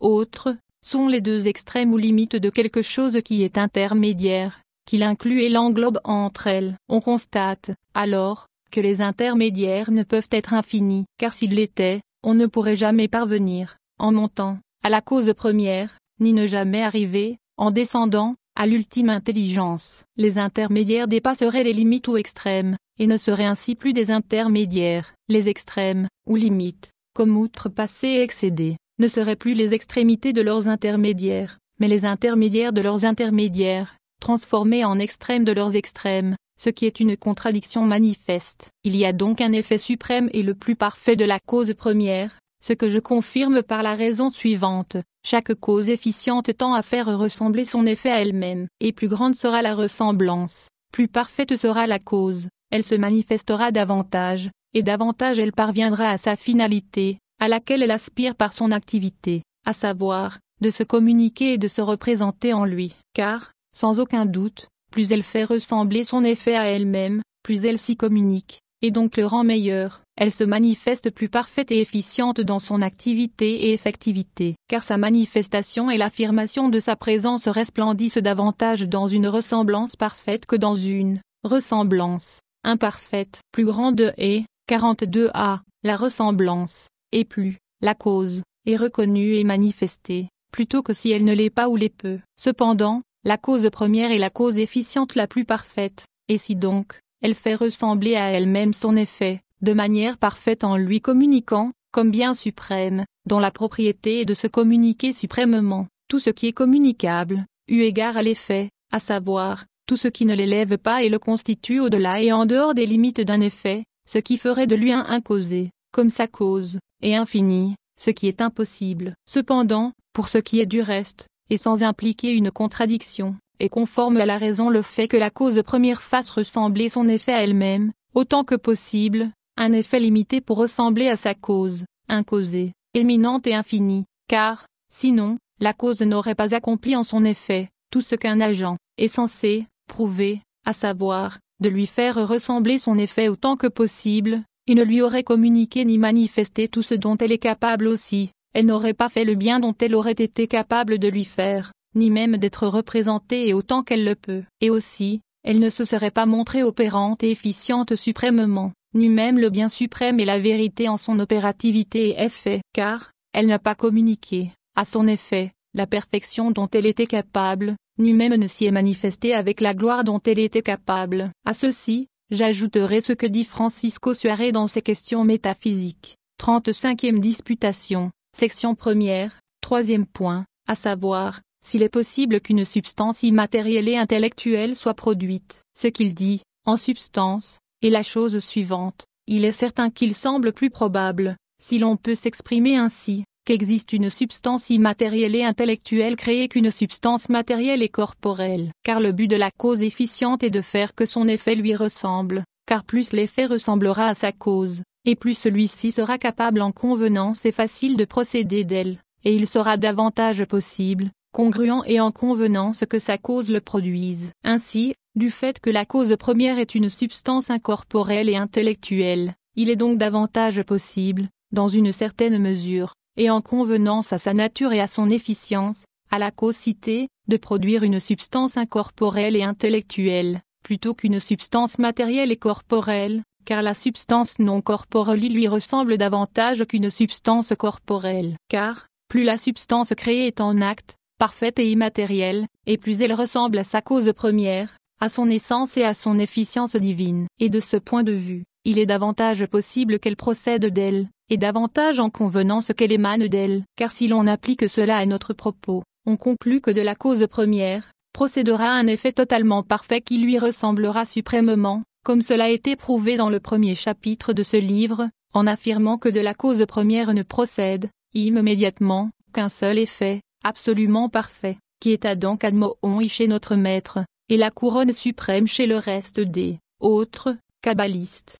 autre, sont les deux extrêmes ou limites de quelque chose qui est intermédiaire, qui l'inclut et l'englobe entre elles. On constate, alors, que les intermédiaires ne peuvent être infinis, car s'ils l'étaient, on ne pourrait jamais parvenir, en montant, à la cause première, ni ne jamais arriver, en descendant, à l'ultime intelligence. Les intermédiaires dépasseraient les limites ou extrêmes, et ne seraient ainsi plus des intermédiaires. Les extrêmes, ou limites, comme outrepasser et excéder, ne seraient plus les extrémités de leurs intermédiaires, mais les intermédiaires de leurs intermédiaires, transformés en extrêmes de leurs extrêmes, ce qui est une contradiction manifeste. Il y a donc un effet suprême et le plus parfait de la cause première, ce que je confirme par la raison suivante. Chaque cause efficiente tend à faire ressembler son effet à elle-même, et plus grande sera la ressemblance, plus parfaite sera la cause, elle se manifestera davantage, et davantage elle parviendra à sa finalité, à laquelle elle aspire par son activité, à savoir, de se communiquer et de se représenter en lui. Car, sans aucun doute, plus elle fait ressembler son effet à elle-même, plus elle s'y communique, et donc le rend meilleur, elle se manifeste plus parfaite et efficiente dans son activité et effectivité, car sa manifestation et l'affirmation de sa présence resplendissent davantage dans une ressemblance parfaite que dans une ressemblance imparfaite. Plus grande est, 42a, la ressemblance, et plus, la cause, est reconnue et manifestée, plutôt que si elle ne l'est pas ou l'est peu. Cependant, la cause première est la cause efficiente la plus parfaite, et si donc, elle fait ressembler à elle-même son effet, de manière parfaite en lui communiquant, comme bien suprême, dont la propriété est de se communiquer suprêmement, tout ce qui est communicable, eu égard à l'effet, à savoir, tout ce qui ne l'élève pas et le constitue au-delà et en dehors des limites d'un effet, ce qui ferait de lui un causé, comme sa cause, et infini, ce qui est impossible. Cependant, pour ce qui est du reste, et sans impliquer une contradiction, est conforme à la raison le fait que la cause première fasse ressembler son effet à elle-même, autant que possible, un effet limité pour ressembler à sa cause, un causé, éminente et infini, car, sinon, la cause n'aurait pas accompli en son effet, tout ce qu'un agent est censé prouver, à savoir, de lui faire ressembler son effet autant que possible, et ne lui aurait communiqué ni manifesté tout ce dont elle est capable aussi, elle n'aurait pas fait le bien dont elle aurait été capable de lui faire, ni même d'être représentée et autant qu'elle le peut, et aussi, elle ne se serait pas montrée opérante et efficiente suprêmement, ni même le bien suprême et la vérité en son opérativité et effet, car, elle n'a pas communiqué, à son effet, la perfection dont elle était capable, ni même ne s'y est manifestée avec la gloire dont elle était capable. À ceci, j'ajouterai ce que dit Francisco Suarez dans ses questions métaphysiques. 35e disputation, section 1er, 3e point, à savoir, s'il est possible qu'une substance immatérielle et intellectuelle soit produite. Ce qu'il dit, en substance, est la chose suivante. Il est certain qu'il semble plus probable, si l'on peut s'exprimer ainsi, qu'existe une substance immatérielle et intellectuelle créée qu'une substance matérielle et corporelle. Car le but de la cause efficiente est de faire que son effet lui ressemble, car plus l'effet ressemblera à sa cause, et plus celui-ci sera capable en convenance et facile de procéder d'elle, et il sera davantage possible, congruent et en convenance que sa cause le produise. Ainsi, du fait que la cause première est une substance incorporelle et intellectuelle, il est donc davantage possible, dans une certaine mesure, et en convenance à sa nature et à son efficience, à la cause citée, de produire une substance incorporelle et intellectuelle, plutôt qu'une substance matérielle et corporelle, car la substance non corporelle lui ressemble davantage qu'une substance corporelle. Car, plus la substance créée est en acte, parfaite et immatérielle, et plus elle ressemble à sa cause première, à son essence et à son efficience divine. Et de ce point de vue, il est davantage possible qu'elle procède d'elle, et davantage en convenance qu'elle émane d'elle, car si l'on applique cela à notre propos, on conclut que de la cause première, procédera un effet totalement parfait qui lui ressemblera suprêmement, comme cela a été prouvé dans le premier chapitre de ce livre, en affirmant que de la cause première ne procède, immédiatement, qu'un seul effet, absolument parfait, qui est Adam Kadmon chez notre maître, et la couronne suprême chez le reste des autres kabbalistes.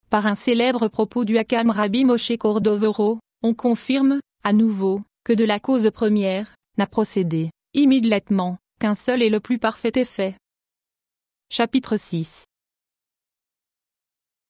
Par un célèbre propos du Hakam Rabbi Moshe Cordovero, on confirme, à nouveau, que de la cause première, n'a procédé, immédiatement, qu'un seul et le plus parfait effet. Chapitre 6.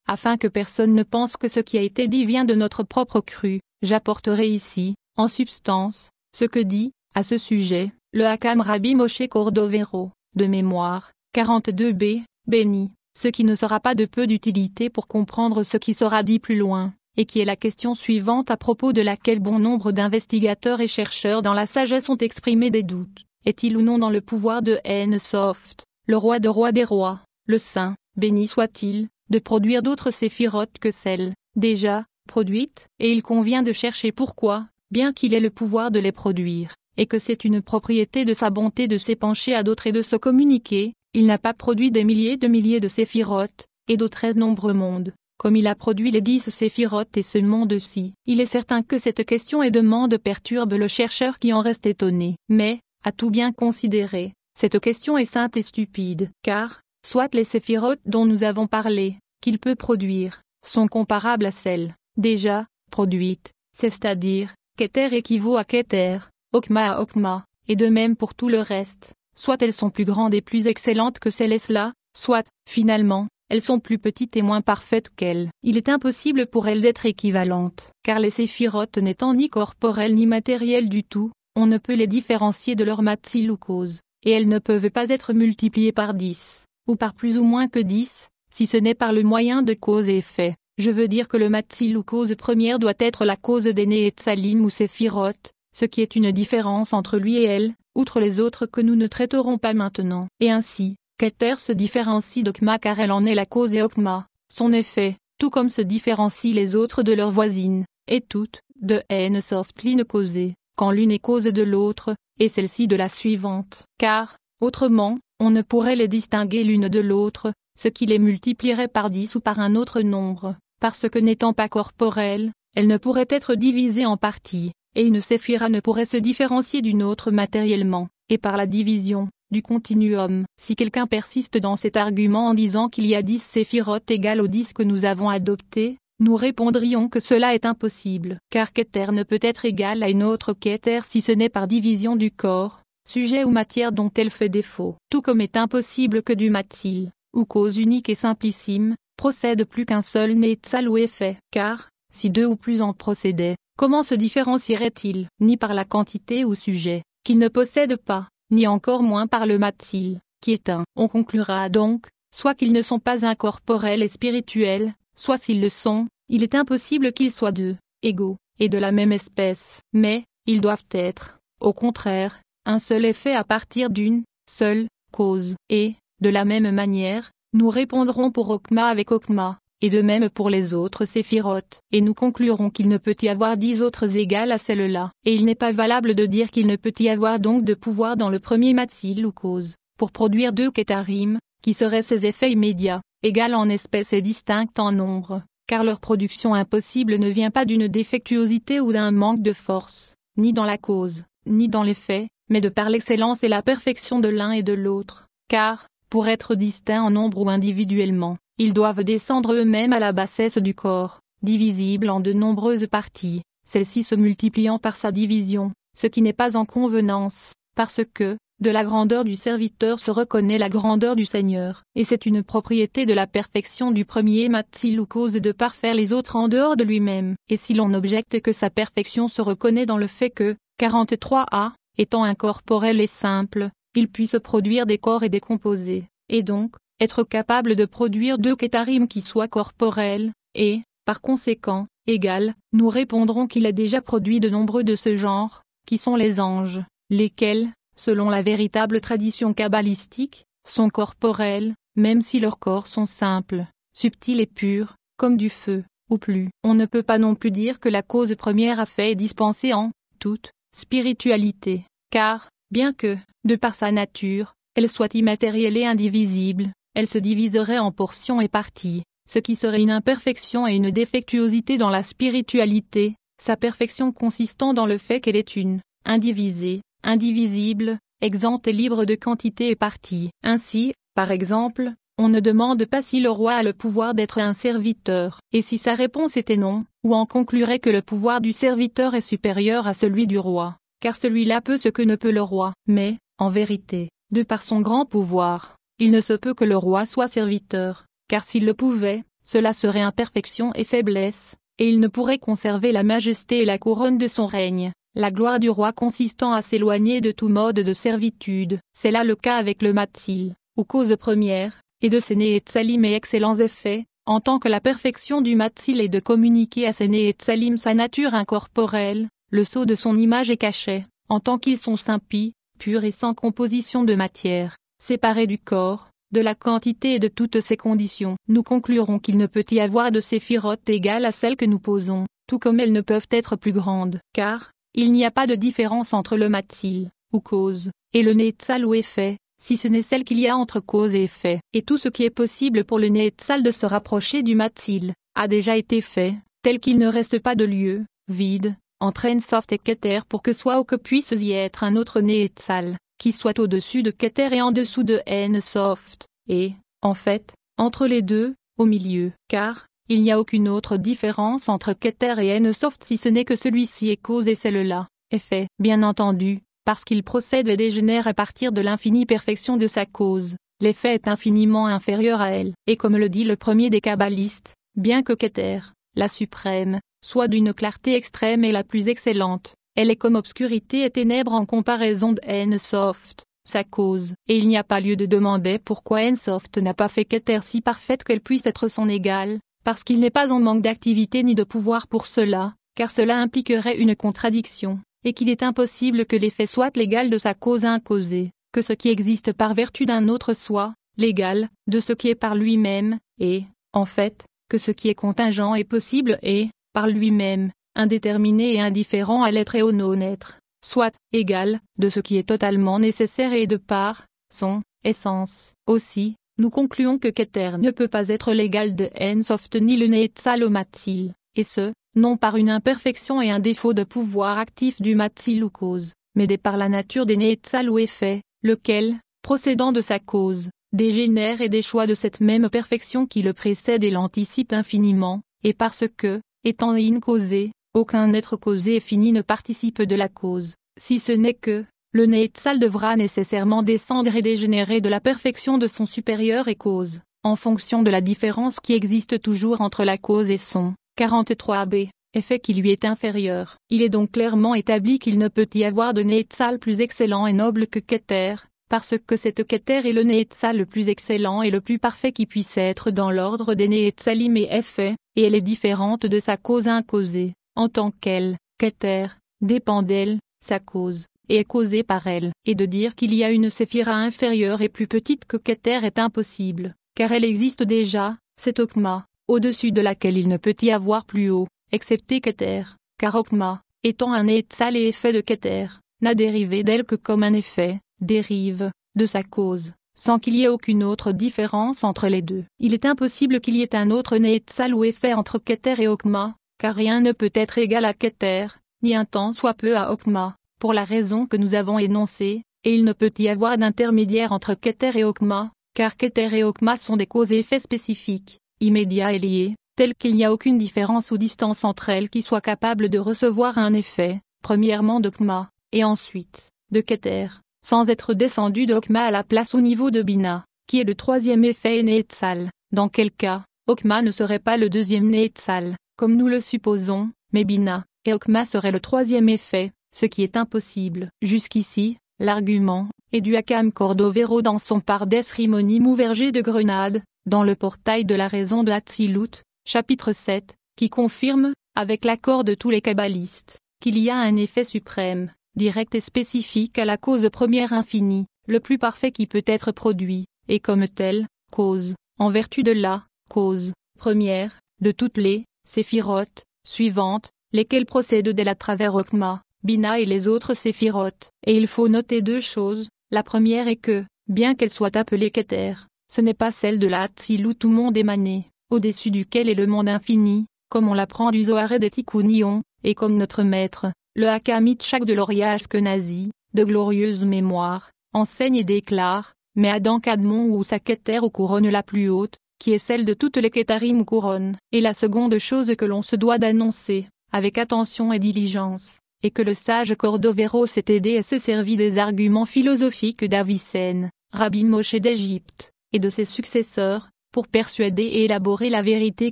Afin que personne ne pense que ce qui a été dit vient de notre propre cru, j'apporterai ici, en substance, ce que dit, à ce sujet, le Hakam Rabbi Moshe Cordovero, de mémoire, 42b, béni, ce qui ne sera pas de peu d'utilité pour comprendre ce qui sera dit plus loin, et qui est la question suivante à propos de laquelle bon nombre d'investigateurs et chercheurs dans la sagesse ont exprimé des doutes. Est-il ou non dans le pouvoir de Ein Sof, le roi de rois des rois, le saint, béni soit-il, de produire d'autres séphirotes que celles, déjà, produites, et il convient de chercher pourquoi, bien qu'il ait le pouvoir de les produire, et que c'est une propriété de sa bonté de s'épancher à d'autres et de se communiquer, il n'a pas produit des milliers de séphirotes, et de très nombreux mondes, comme il a produit les 10 séphirotes et ce monde-ci. Il est certain que cette question et demande perturbe le chercheur qui en reste étonné. Mais, à tout bien considérer, cette question est simple et stupide, car, soit les séphirotes dont nous avons parlé, qu'il peut produire, sont comparables à celles, déjà, produites, c'est-à-dire, qu'Éther équivaut à qu'Éther, Okma à Okma, et de même pour tout le reste, soit elles sont plus grandes et plus excellentes que celles-là, soit, finalement, elles sont plus petites et moins parfaites qu'elles. Il est impossible pour elles d'être équivalentes, car les séphirotes n'étant ni corporelles ni matérielles du tout, on ne peut les différencier de leur matzil ou cause, et elles ne peuvent pas être multipliées par 10, ou par plus ou moins que 10, si ce n'est par le moyen de cause et effet. Je veux dire que le matzil ou cause première doit être la cause des Néetzalim ou séphirotes, ce qui est une différence entre lui et elle, outre les autres que nous ne traiterons pas maintenant. Et ainsi, qu'Éther se différencie d'Okma car elle en est la cause et Okma, son effet, tout comme se différencient les autres de leurs voisines, et toutes, de Ein Sof Klin causée, quand l'une est cause de l'autre, et celle-ci de la suivante. Car, autrement, on ne pourrait les distinguer l'une de l'autre, ce qui les multiplierait par 10 ou par un autre nombre, parce que n'étant pas corporelles, elles ne pourraient être divisées en parties, et une séphira ne pourrait se différencier d'une autre matériellement, et par la division du continuum. Si quelqu'un persiste dans cet argument en disant qu'il y a 10 séphirotes égales aux 10 que nous avons adoptés, nous répondrions que cela est impossible, car qu'Éther ne peut être égale à une autre qu'Éther si ce n'est par division du corps, sujet ou matière dont elle fait défaut, tout comme est impossible que du matzil, ou cause unique et simplissime, procède plus qu'un seul Néetzal ou effet, car, si deux ou plus en procédaient, comment se différencierait-il, ni par la quantité ou sujet, qu'il ne possède pas, ni encore moins par le matzil, qui est un. On conclura donc, soit qu'ils ne sont pas incorporels et spirituels, soit s'ils le sont, il est impossible qu'ils soient deux, égaux, et de la même espèce, mais, ils doivent être, au contraire, un seul effet à partir d'une seule cause, et, de la même manière, nous répondrons pour Okma avec Okma, et de même pour les autres séphirotes, et nous conclurons qu'il ne peut y avoir 10 autres égales à celle-là, et il n'est pas valable de dire qu'il ne peut y avoir donc de pouvoir dans le premier matzil ou cause, pour produire 2 kétarim, qui seraient ces effets immédiats, égales en espèces et distincts en nombre, car leur production impossible ne vient pas d'une défectuosité ou d'un manque de force, ni dans la cause, ni dans l'effet, mais de par l'excellence et la perfection de l'un et de l'autre, car, pour être distincts en nombre ou individuellement, ils doivent descendre eux-mêmes à la bassesse du corps, divisibles en de nombreuses parties, celle-ci se multipliant par sa division, ce qui n'est pas en convenance, parce que, de la grandeur du serviteur se reconnaît la grandeur du Seigneur, et c'est une propriété de la perfection du premier matzil ou cause de parfaire les autres en dehors de lui-même, et si l'on objecte que sa perfection se reconnaît dans le fait que, 43a, étant incorporel et simple, il puisse produire des corps et des composés, et donc, être capable de produire 2 kétarim qui soient corporels, et, par conséquent, égales, nous répondrons qu'il a déjà produit de nombreux de ce genre, qui sont les anges, lesquels, selon la véritable tradition kabbalistique, sont corporels, même si leurs corps sont simples, subtils et purs, comme du feu, ou plus. On ne peut pas non plus dire que la cause première a fait et dispensé en toute spiritualité, car, bien que, de par sa nature, elle soit immatérielle et indivisible, elle se diviserait en portions et parties, ce qui serait une imperfection et une défectuosité dans la spiritualité, sa perfection consistant dans le fait qu'elle est une, indivisée, indivisible, exempte et libre de quantité et partie. Ainsi, par exemple, on ne demande pas si le roi a le pouvoir d'être un serviteur. Et si sa réponse était non, ou on conclurait que le pouvoir du serviteur est supérieur à celui du roi, car celui-là peut ce que ne peut le roi. Mais, en vérité, de par son grand pouvoir, il ne se peut que le roi soit serviteur, car s'il le pouvait, cela serait imperfection et faiblesse, et il ne pourrait conserver la majesté et la couronne de son règne, la gloire du roi consistant à s'éloigner de tout mode de servitude. C'est là le cas avec le Matzil, ou cause première, et de ses Neetzalim et excellents effets, en tant que la perfection du Matzil est de communiquer à ses Neetzalim sa nature incorporelle, le sceau de son image est caché, en tant qu'ils sont simpies, purs et sans composition de matière, séparés du corps, de la quantité et de toutes ses conditions. Nous conclurons qu'il ne peut y avoir de séphirotes égales à celles que nous posons, tout comme elles ne peuvent être plus grandes, car il n'y a pas de différence entre le Matzil, ou cause, et le Neetzal ou effet, si ce n'est celle qu'il y a entre cause et effet. Et tout ce qui est possible pour le Neetzal de se rapprocher du Matzil, a déjà été fait, tel qu'il ne reste pas de lieu, vide, entre Ensoft et Keter pour que soit ou que puisse y être un autre Neetzal, qui soit au-dessus de Keter et en dessous de Ensoft, et, en fait, entre les deux, au milieu. Car, il n'y a aucune autre différence entre Keter et Ensoft si ce n'est que celui-ci est cause et celle-là, effet. Bien entendu, parce qu'il procède et dégénère à partir de l'infinie perfection de sa cause, l'effet est infiniment inférieur à elle. Et comme le dit le premier des kabbalistes, bien que Keter, la suprême, soit d'une clarté extrême et la plus excellente, elle est comme obscurité et ténèbres en comparaison de Ensoft, sa cause. Et il n'y a pas lieu de demander pourquoi Ensoft n'a pas fait Keter si parfaite qu'elle puisse être son égale, parce qu'il n'est pas en manque d'activité ni de pouvoir pour cela, car cela impliquerait une contradiction, et qu'il est impossible que l'effet soit l'égal de sa cause incausée, que ce qui existe par vertu d'un autre soit l'égal de ce qui est par lui-même, et, en fait, que ce qui est contingent et possible est, par lui-même, indéterminé et indifférent à l'être et au non-être, soit égal de ce qui est totalement nécessaire et de par son essence. Aussi, nous concluons que Keter ne peut pas être l'égal de Ensoft ni le Neetzal au Matzil, et ce, non par une imperfection et un défaut de pouvoir actif du Matzil ou cause, mais de par la nature des Neetzal ou effet, lequel, procédant de sa cause, dégénère et déchoit de cette même perfection qui le précède et l'anticipe infiniment, et parce que, étant in-causé, aucun être causé et fini ne participe de la cause, si ce n'est que, le Neetzal devra nécessairement descendre et dégénérer de la perfection de son supérieur et cause, en fonction de la différence qui existe toujours entre la cause et son 43b, effet qui lui est inférieur. Il est donc clairement établi qu'il ne peut y avoir de Neetzal plus excellent et noble que Keter, parce que cette Keter est le Neetzal le plus excellent et le plus parfait qui puisse être dans l'ordre des Neetzalim et effet, et elle est différente de sa cause incausée, en tant qu'elle, Keter, dépend d'elle, sa cause, et est causée par elle. Et de dire qu'il y a une séphira inférieure et plus petite que Keter est impossible, car elle existe déjà, cette Okma, au-dessus de laquelle il ne peut y avoir plus haut, excepté Keter, car Okma, étant un Neetzal et effet de Keter, n'a dérivé d'elle que comme un effet, dérive, de sa cause, sans qu'il y ait aucune autre différence entre les deux. Il est impossible qu'il y ait un autre Neetzal ou effet entre Keter et Okma, car rien ne peut être égal à Keter, ni un tant soit peu à Okma, pour la raison que nous avons énoncée, et il ne peut y avoir d'intermédiaire entre Keter et Okma, car Keter et Okma sont des causes et effets spécifiques, immédiats et liés, tels qu'il n'y a aucune différence ou distance entre elles qui soit capable de recevoir un effet, premièrement d'Okma, et ensuite, de Keter, sans être descendu d'Okma à la place au niveau de Bina, qui est le troisième effet Neetzal. Dans quel cas, Okma ne serait pas le deuxième Neetzal, comme nous le supposons, mais Bina, et Okma serait le troisième effet, ce qui est impossible. Jusqu'ici, l'argument est du Hakam Cordovero dans son Pardes Rimonim ou Verger de Grenade, dans le portail de la raison de Hatzilut, chapitre 7, qui confirme, avec l'accord de tous les kabbalistes, qu'il y a un effet suprême, direct et spécifique à la cause première infinie, le plus parfait qui peut être produit, et comme tel, cause, en vertu de la cause première, de toutes les séphirotes suivantes, lesquelles procèdent d'elle à travers Okma, Bina et les autres séphirotes. Et il faut noter deux choses. La première est que, bien qu'elle soit appelée Keter, ce n'est pas celle de la Hatzilut ou monde émané, au-dessus duquel est le monde infini, comme on l'apprend du Zohar et des Tikkunion, et comme notre maître, le Hakam Itchak de Loria Ashkenazi, de glorieuse mémoire, enseigne et déclare, mais Adam Kadmon ou sa Keter ou couronne la plus haute, qui est celle de toutes les Ketarim ou couronnes, est la seconde chose que l'on se doit d'annoncer, avec attention et diligence, et que le sage Cordovero s'est aidé et s'est servi des arguments philosophiques d'Avicenne, Rabbi Moshe d'Égypte, et de ses successeurs, pour persuader et élaborer la vérité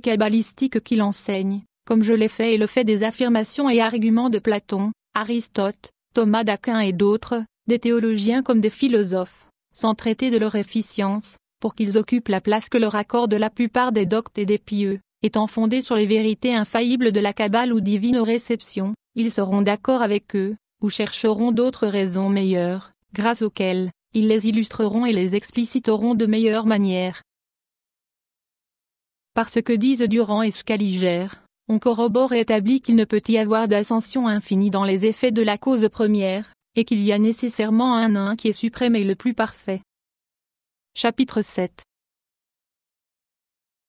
kabbalistique qu'il enseigne, comme je l'ai fait et le fait des affirmations et arguments de Platon, Aristote, Thomas d'Aquin et d'autres, des théologiens comme des philosophes, sans traiter de leur efficience, pour qu'ils occupent la place que leur accorde la plupart des doctes et des pieux, étant fondés sur les vérités infaillibles de la Kabbale ou divine réception, ils seront d'accord avec eux, ou chercheront d'autres raisons meilleures, grâce auxquelles, ils les illustreront et les expliciteront de meilleure manière. Parce que disent Durand et Scaliger, on corrobore et établit qu'il ne peut y avoir d'ascension infinie dans les effets de la cause première, et qu'il y a nécessairement un qui est suprême et le plus parfait. Chapitre 7.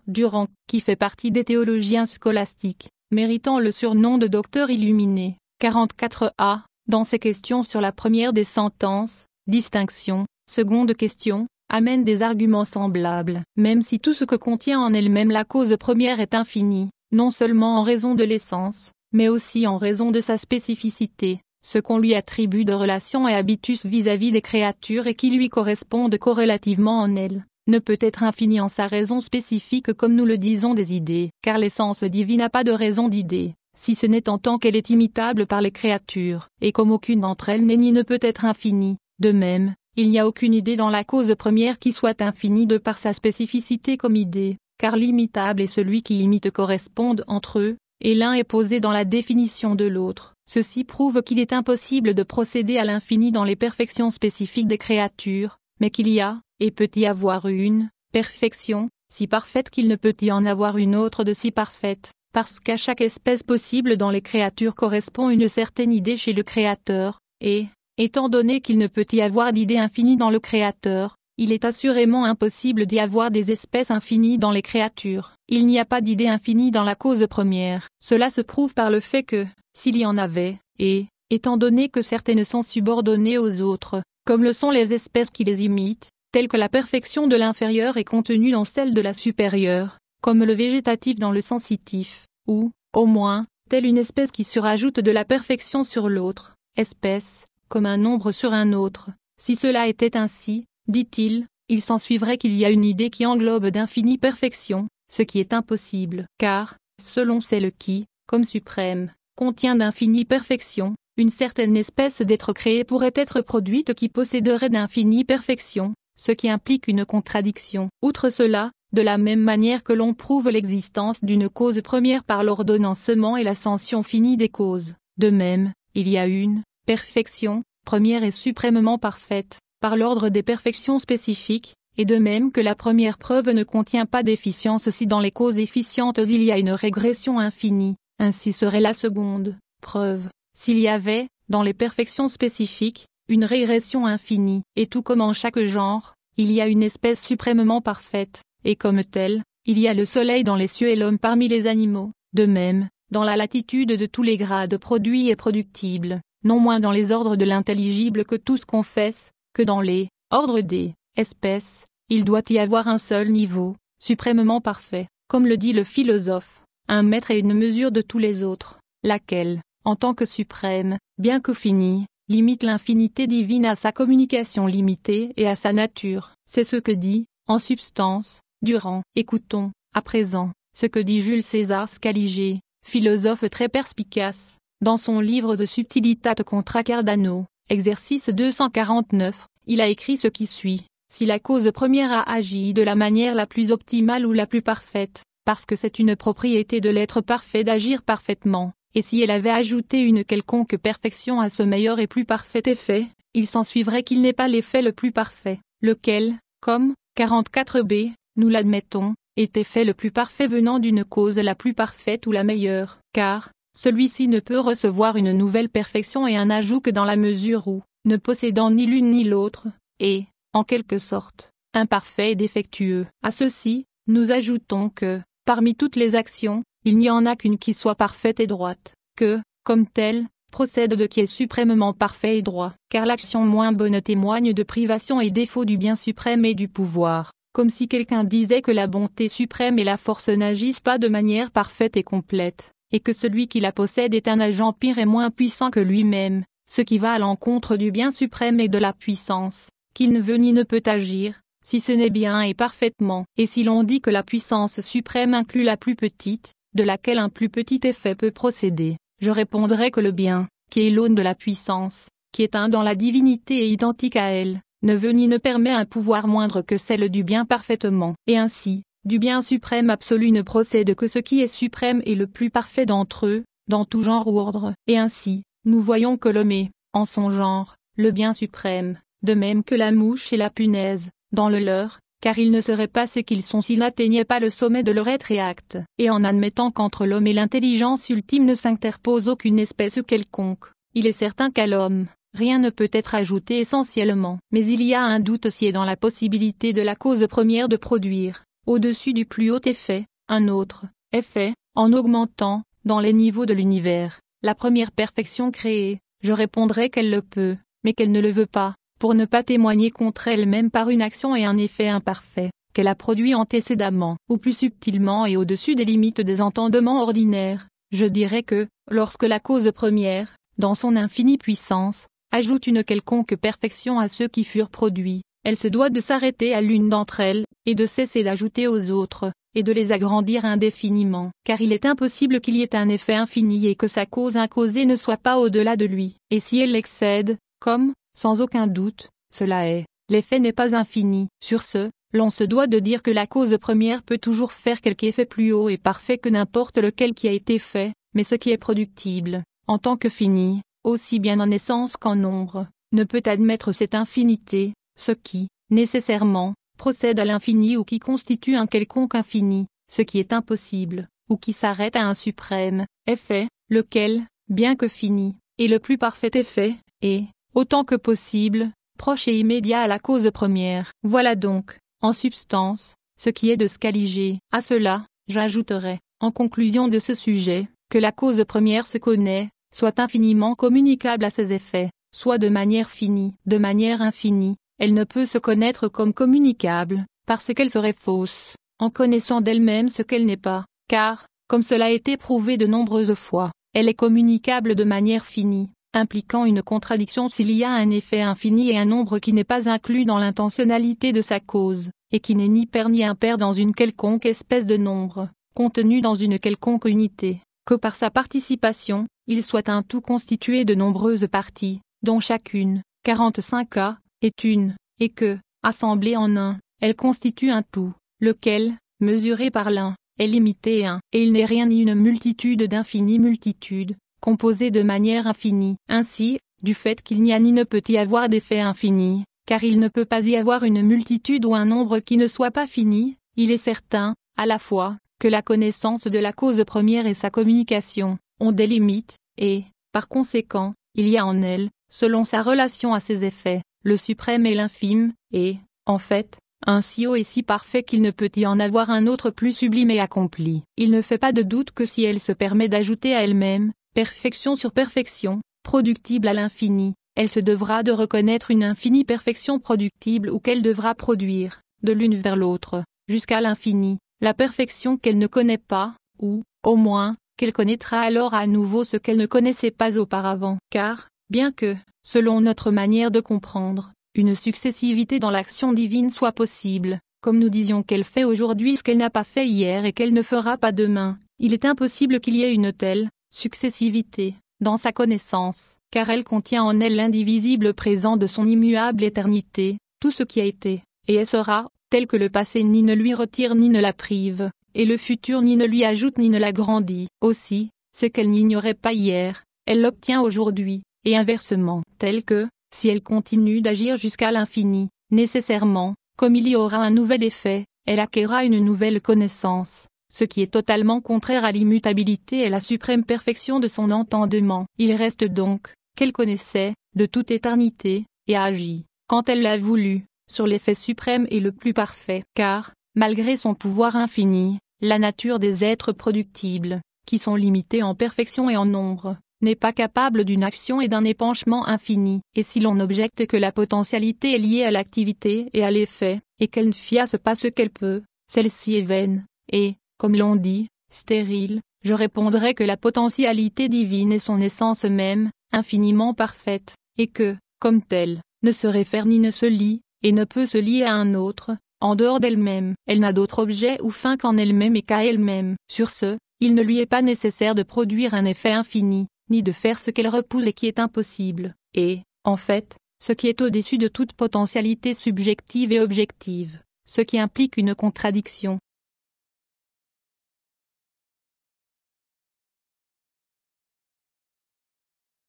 Durand, qui fait partie des théologiens scolastiques, méritant le surnom de docteur illuminé, 44a, dans ses questions sur la première des sentences, distinction, seconde question, amène des arguments semblables. Même si tout ce que contient en elle-même la cause première est infini, non seulement en raison de l'essence, mais aussi en raison de sa spécificité, ce qu'on lui attribue de relations et habitus vis-à-vis des créatures et qui lui correspondent corrélativement en elle, ne peut être infini en sa raison spécifique comme nous le disons des idées, car l'essence divine n'a pas de raison d'idée, si ce n'est en tant qu'elle est imitable par les créatures, et comme aucune d'entre elles n'est ni ne peut être infinie. De même, il n'y a aucune idée dans la cause première qui soit infinie de par sa spécificité comme idée, car l'imitable et celui qui imite correspondent entre eux, et l'un est posé dans la définition de l'autre. Ceci prouve qu'il est impossible de procéder à l'infini dans les perfections spécifiques des créatures, mais qu'il y a, et peut y avoir une, perfection, si parfaite qu'il ne peut y en avoir une autre de si parfaite, parce qu'à chaque espèce possible dans les créatures correspond une certaine idée chez le Créateur, et, étant donné qu'il ne peut y avoir d'idée infinie dans le Créateur, il est assurément impossible d'y avoir des espèces infinies dans les créatures. Il n'y a pas d'idée infinie dans la cause première. Cela se prouve par le fait que, s'il y en avait, et, étant donné que certaines sont subordonnées aux autres, comme le sont les espèces qui les imitent, telles que la perfection de l'inférieur est contenue dans celle de la supérieure, comme le végétatif dans le sensitif, ou, au moins, telle une espèce qui surajoute de la perfection sur l'autre, espèce, comme un nombre sur un autre. Si cela était ainsi, dit-il, il s'ensuivrait qu'il y a une idée qui englobe d'infinie perfection, ce qui est impossible, car, selon celle qui, comme suprême, contient d'infinie perfection, une certaine espèce d'être créé pourrait être produite qui posséderait d'infinie perfection, ce qui implique une contradiction. Outre cela, de la même manière que l'on prouve l'existence d'une cause première par l'ordonnancement et l'ascension finie des causes, de même, il y a une perfection première et suprêmement parfaite, par l'ordre des perfections spécifiques, et de même que la première preuve ne contient pas d'efficience si dans les causes efficientes il y a une régression infinie, ainsi serait la seconde preuve, s'il y avait, dans les perfections spécifiques, une régression infinie, et tout comme en chaque genre, il y a une espèce suprêmement parfaite, et comme telle, il y a le soleil dans les cieux et l'homme parmi les animaux, de même, dans la latitude de tous les grades produits et productibles, non moins dans les ordres de l'intelligible que tous confessent, que dans les ordres des espèces, il doit y avoir un seul niveau, suprêmement parfait, comme le dit le philosophe, un mètre et une mesure de tous les autres, laquelle, en tant que suprême, bien que finie, limite l'infinité divine à sa communication limitée et à sa nature. C'est ce que dit, en substance, Durand. Écoutons, à présent, ce que dit Jules César Scaliger, philosophe très perspicace, dans son livre de Subtilitate contra Cardano. Exercice 249, il a écrit ce qui suit. Si la cause première a agi de la manière la plus optimale ou la plus parfaite, parce que c'est une propriété de l'être parfait d'agir parfaitement, et si elle avait ajouté une quelconque perfection à ce meilleur et plus parfait effet, il s'ensuivrait qu'il n'est pas l'effet le plus parfait, lequel, comme 44b, nous l'admettons, est effet le plus parfait venant d'une cause la plus parfaite ou la meilleure, car, celui-ci ne peut recevoir une nouvelle perfection et un ajout que dans la mesure où, ne possédant ni l'une ni l'autre, est, en quelque sorte, imparfait et défectueux. À ceci, nous ajoutons que, parmi toutes les actions, il n'y en a qu'une qui soit parfaite et droite, que, comme tel, procède de qui est suprêmement parfait et droit. Car l'action moins bonne témoigne de privation et défaut du bien suprême et du pouvoir, comme si quelqu'un disait que la bonté suprême et la force n'agissent pas de manière parfaite et complète, et que celui qui la possède est un agent pire et moins puissant que lui-même, ce qui va à l'encontre du bien suprême et de la puissance, qu'il ne veut ni ne peut agir, si ce n'est bien et parfaitement. Et si l'on dit que la puissance suprême inclut la plus petite, de laquelle un plus petit effet peut procéder, je répondrai que le bien, qui est l'aune de la puissance, qui est un dans la divinité et identique à elle, ne veut ni ne permet un pouvoir moindre que celle du bien parfaitement. Et ainsi, du bien suprême absolu ne procède que ce qui est suprême et le plus parfait d'entre eux, dans tout genre ou ordre. Et ainsi, nous voyons que l'homme est, en son genre, le bien suprême, de même que la mouche et la punaise, dans le leur, car ils ne seraient pas ce qu'ils sont s'ils n'atteignaient pas le sommet de leur être et acte. Et en admettant qu'entre l'homme et l'intelligence ultime ne s'interpose aucune espèce quelconque, il est certain qu'à l'homme, rien ne peut être ajouté essentiellement. Mais il y a un doute aussi dans la possibilité de la cause première de produire, au-dessus du plus haut effet, un autre effet, en augmentant, dans les niveaux de l'univers, la première perfection créée. Je répondrai qu'elle le peut, mais qu'elle ne le veut pas, pour ne pas témoigner contre elle-même par une action et un effet imparfait, qu'elle a produit antécédemment, ou plus subtilement et au-dessus des limites des entendements ordinaires. Je dirais que, lorsque la cause première, dans son infinie puissance, ajoute une quelconque perfection à ceux qui furent produits, elle se doit de s'arrêter à l'une d'entre elles, et de cesser d'ajouter aux autres, et de les agrandir indéfiniment, car il est impossible qu'il y ait un effet infini et que sa cause incausée ne soit pas au-delà de lui. Et si elle l'excède, comme, sans aucun doute, cela est, l'effet n'est pas infini. Sur ce, l'on se doit de dire que la cause première peut toujours faire quelque effet plus haut et parfait que n'importe lequel qui a été fait, mais ce qui est productible, en tant que fini, aussi bien en essence qu'en nombre, ne peut admettre cette infinité, ce qui, nécessairement, procède à l'infini ou qui constitue un quelconque infini, ce qui est impossible, ou qui s'arrête à un suprême effet, lequel, bien que fini, est le plus parfait effet, et, autant que possible, proche et immédiat à la cause première. Voilà donc, en substance, ce qui est de Scaligé. À cela, j'ajouterai, en conclusion de ce sujet, que la cause première se connaît, soit infiniment communicable à ses effets, soit de manière finie. De manière infinie, elle ne peut se connaître comme communicable, parce qu'elle serait fausse, en connaissant d'elle-même ce qu'elle n'est pas, car, comme cela a été prouvé de nombreuses fois, elle est communicable de manière finie, impliquant une contradiction s'il y a un effet infini et un nombre qui n'est pas inclus dans l'intentionnalité de sa cause, et qui n'est ni pair ni impair dans une quelconque espèce de nombre, contenu dans une quelconque unité, que par sa participation, il soit un tout constitué de nombreuses parties, dont chacune, 45 cas, est une, et que, assemblée en un, elle constitue un tout, lequel, mesuré par l'un, est limité à un, et il n'est rien ni une multitude d'infinies multitudes, composée de manière infinie. Ainsi, du fait qu'il n'y a ni ne peut y avoir d'effet infini, car il ne peut pas y avoir une multitude ou un nombre qui ne soit pas fini, il est certain, à la fois, que la connaissance de la cause première et sa communication, ont des limites, et, par conséquent, il y a en elle, selon sa relation à ses effets, le suprême et l'infime, et, en fait, un si haut et si parfait qu'il ne peut y en avoir un autre plus sublime et accompli. Il ne fait pas de doute que si elle se permet d'ajouter à elle-même, perfection sur perfection, productible à l'infini, elle se devra de reconnaître une infinie perfection productible ou qu'elle devra produire, de l'une vers l'autre, jusqu'à l'infini, la perfection qu'elle ne connaît pas, ou, au moins, qu'elle connaîtra alors à nouveau ce qu'elle ne connaissait pas auparavant. Car, bien que, selon notre manière de comprendre, une successivité dans l'action divine soit possible, comme nous disions qu'elle fait aujourd'hui ce qu'elle n'a pas fait hier et qu'elle ne fera pas demain, il est impossible qu'il y ait une telle successivité dans sa connaissance, car elle contient en elle l'indivisible présent de son immuable éternité, tout ce qui a été, et elle sera, tel que le passé ni ne lui retire ni ne la prive, et le futur ni ne lui ajoute ni ne l'agrandit. Aussi, ce qu'elle n'ignorait pas hier, elle l'obtient aujourd'hui, et inversement, tel que, si elle continue d'agir jusqu'à l'infini, nécessairement, comme il y aura un nouvel effet, elle acquérera une nouvelle connaissance, ce qui est totalement contraire à l'immutabilité et la suprême perfection de son entendement. Il reste donc, qu'elle connaissait, de toute éternité, et a agi, quand elle l'a voulu, sur l'effet suprême et le plus parfait, car, malgré son pouvoir infini, la nature des êtres productibles, qui sont limités en perfection et en nombre, n'est pas capable d'une action et d'un épanchement infini. Et si l'on objecte que la potentialité est liée à l'activité et à l'effet, et qu'elle ne fiasse pas ce qu'elle peut, celle-ci est vaine, et, comme l'on dit, stérile, je répondrai que la potentialité divine est son essence même, infiniment parfaite, et que, comme telle, ne se réfère ni ne se lie, et ne peut se lier à un autre, en dehors d'elle-même. Elle n'a d'autre objet ou fin qu'en elle-même et qu'à elle-même. Sur ce, il ne lui est pas nécessaire de produire un effet infini, ni de faire ce qu'elle repousse et qui est impossible. Et, en fait, ce qui est au-dessus de toute potentialité subjective et objective, ce qui implique une contradiction,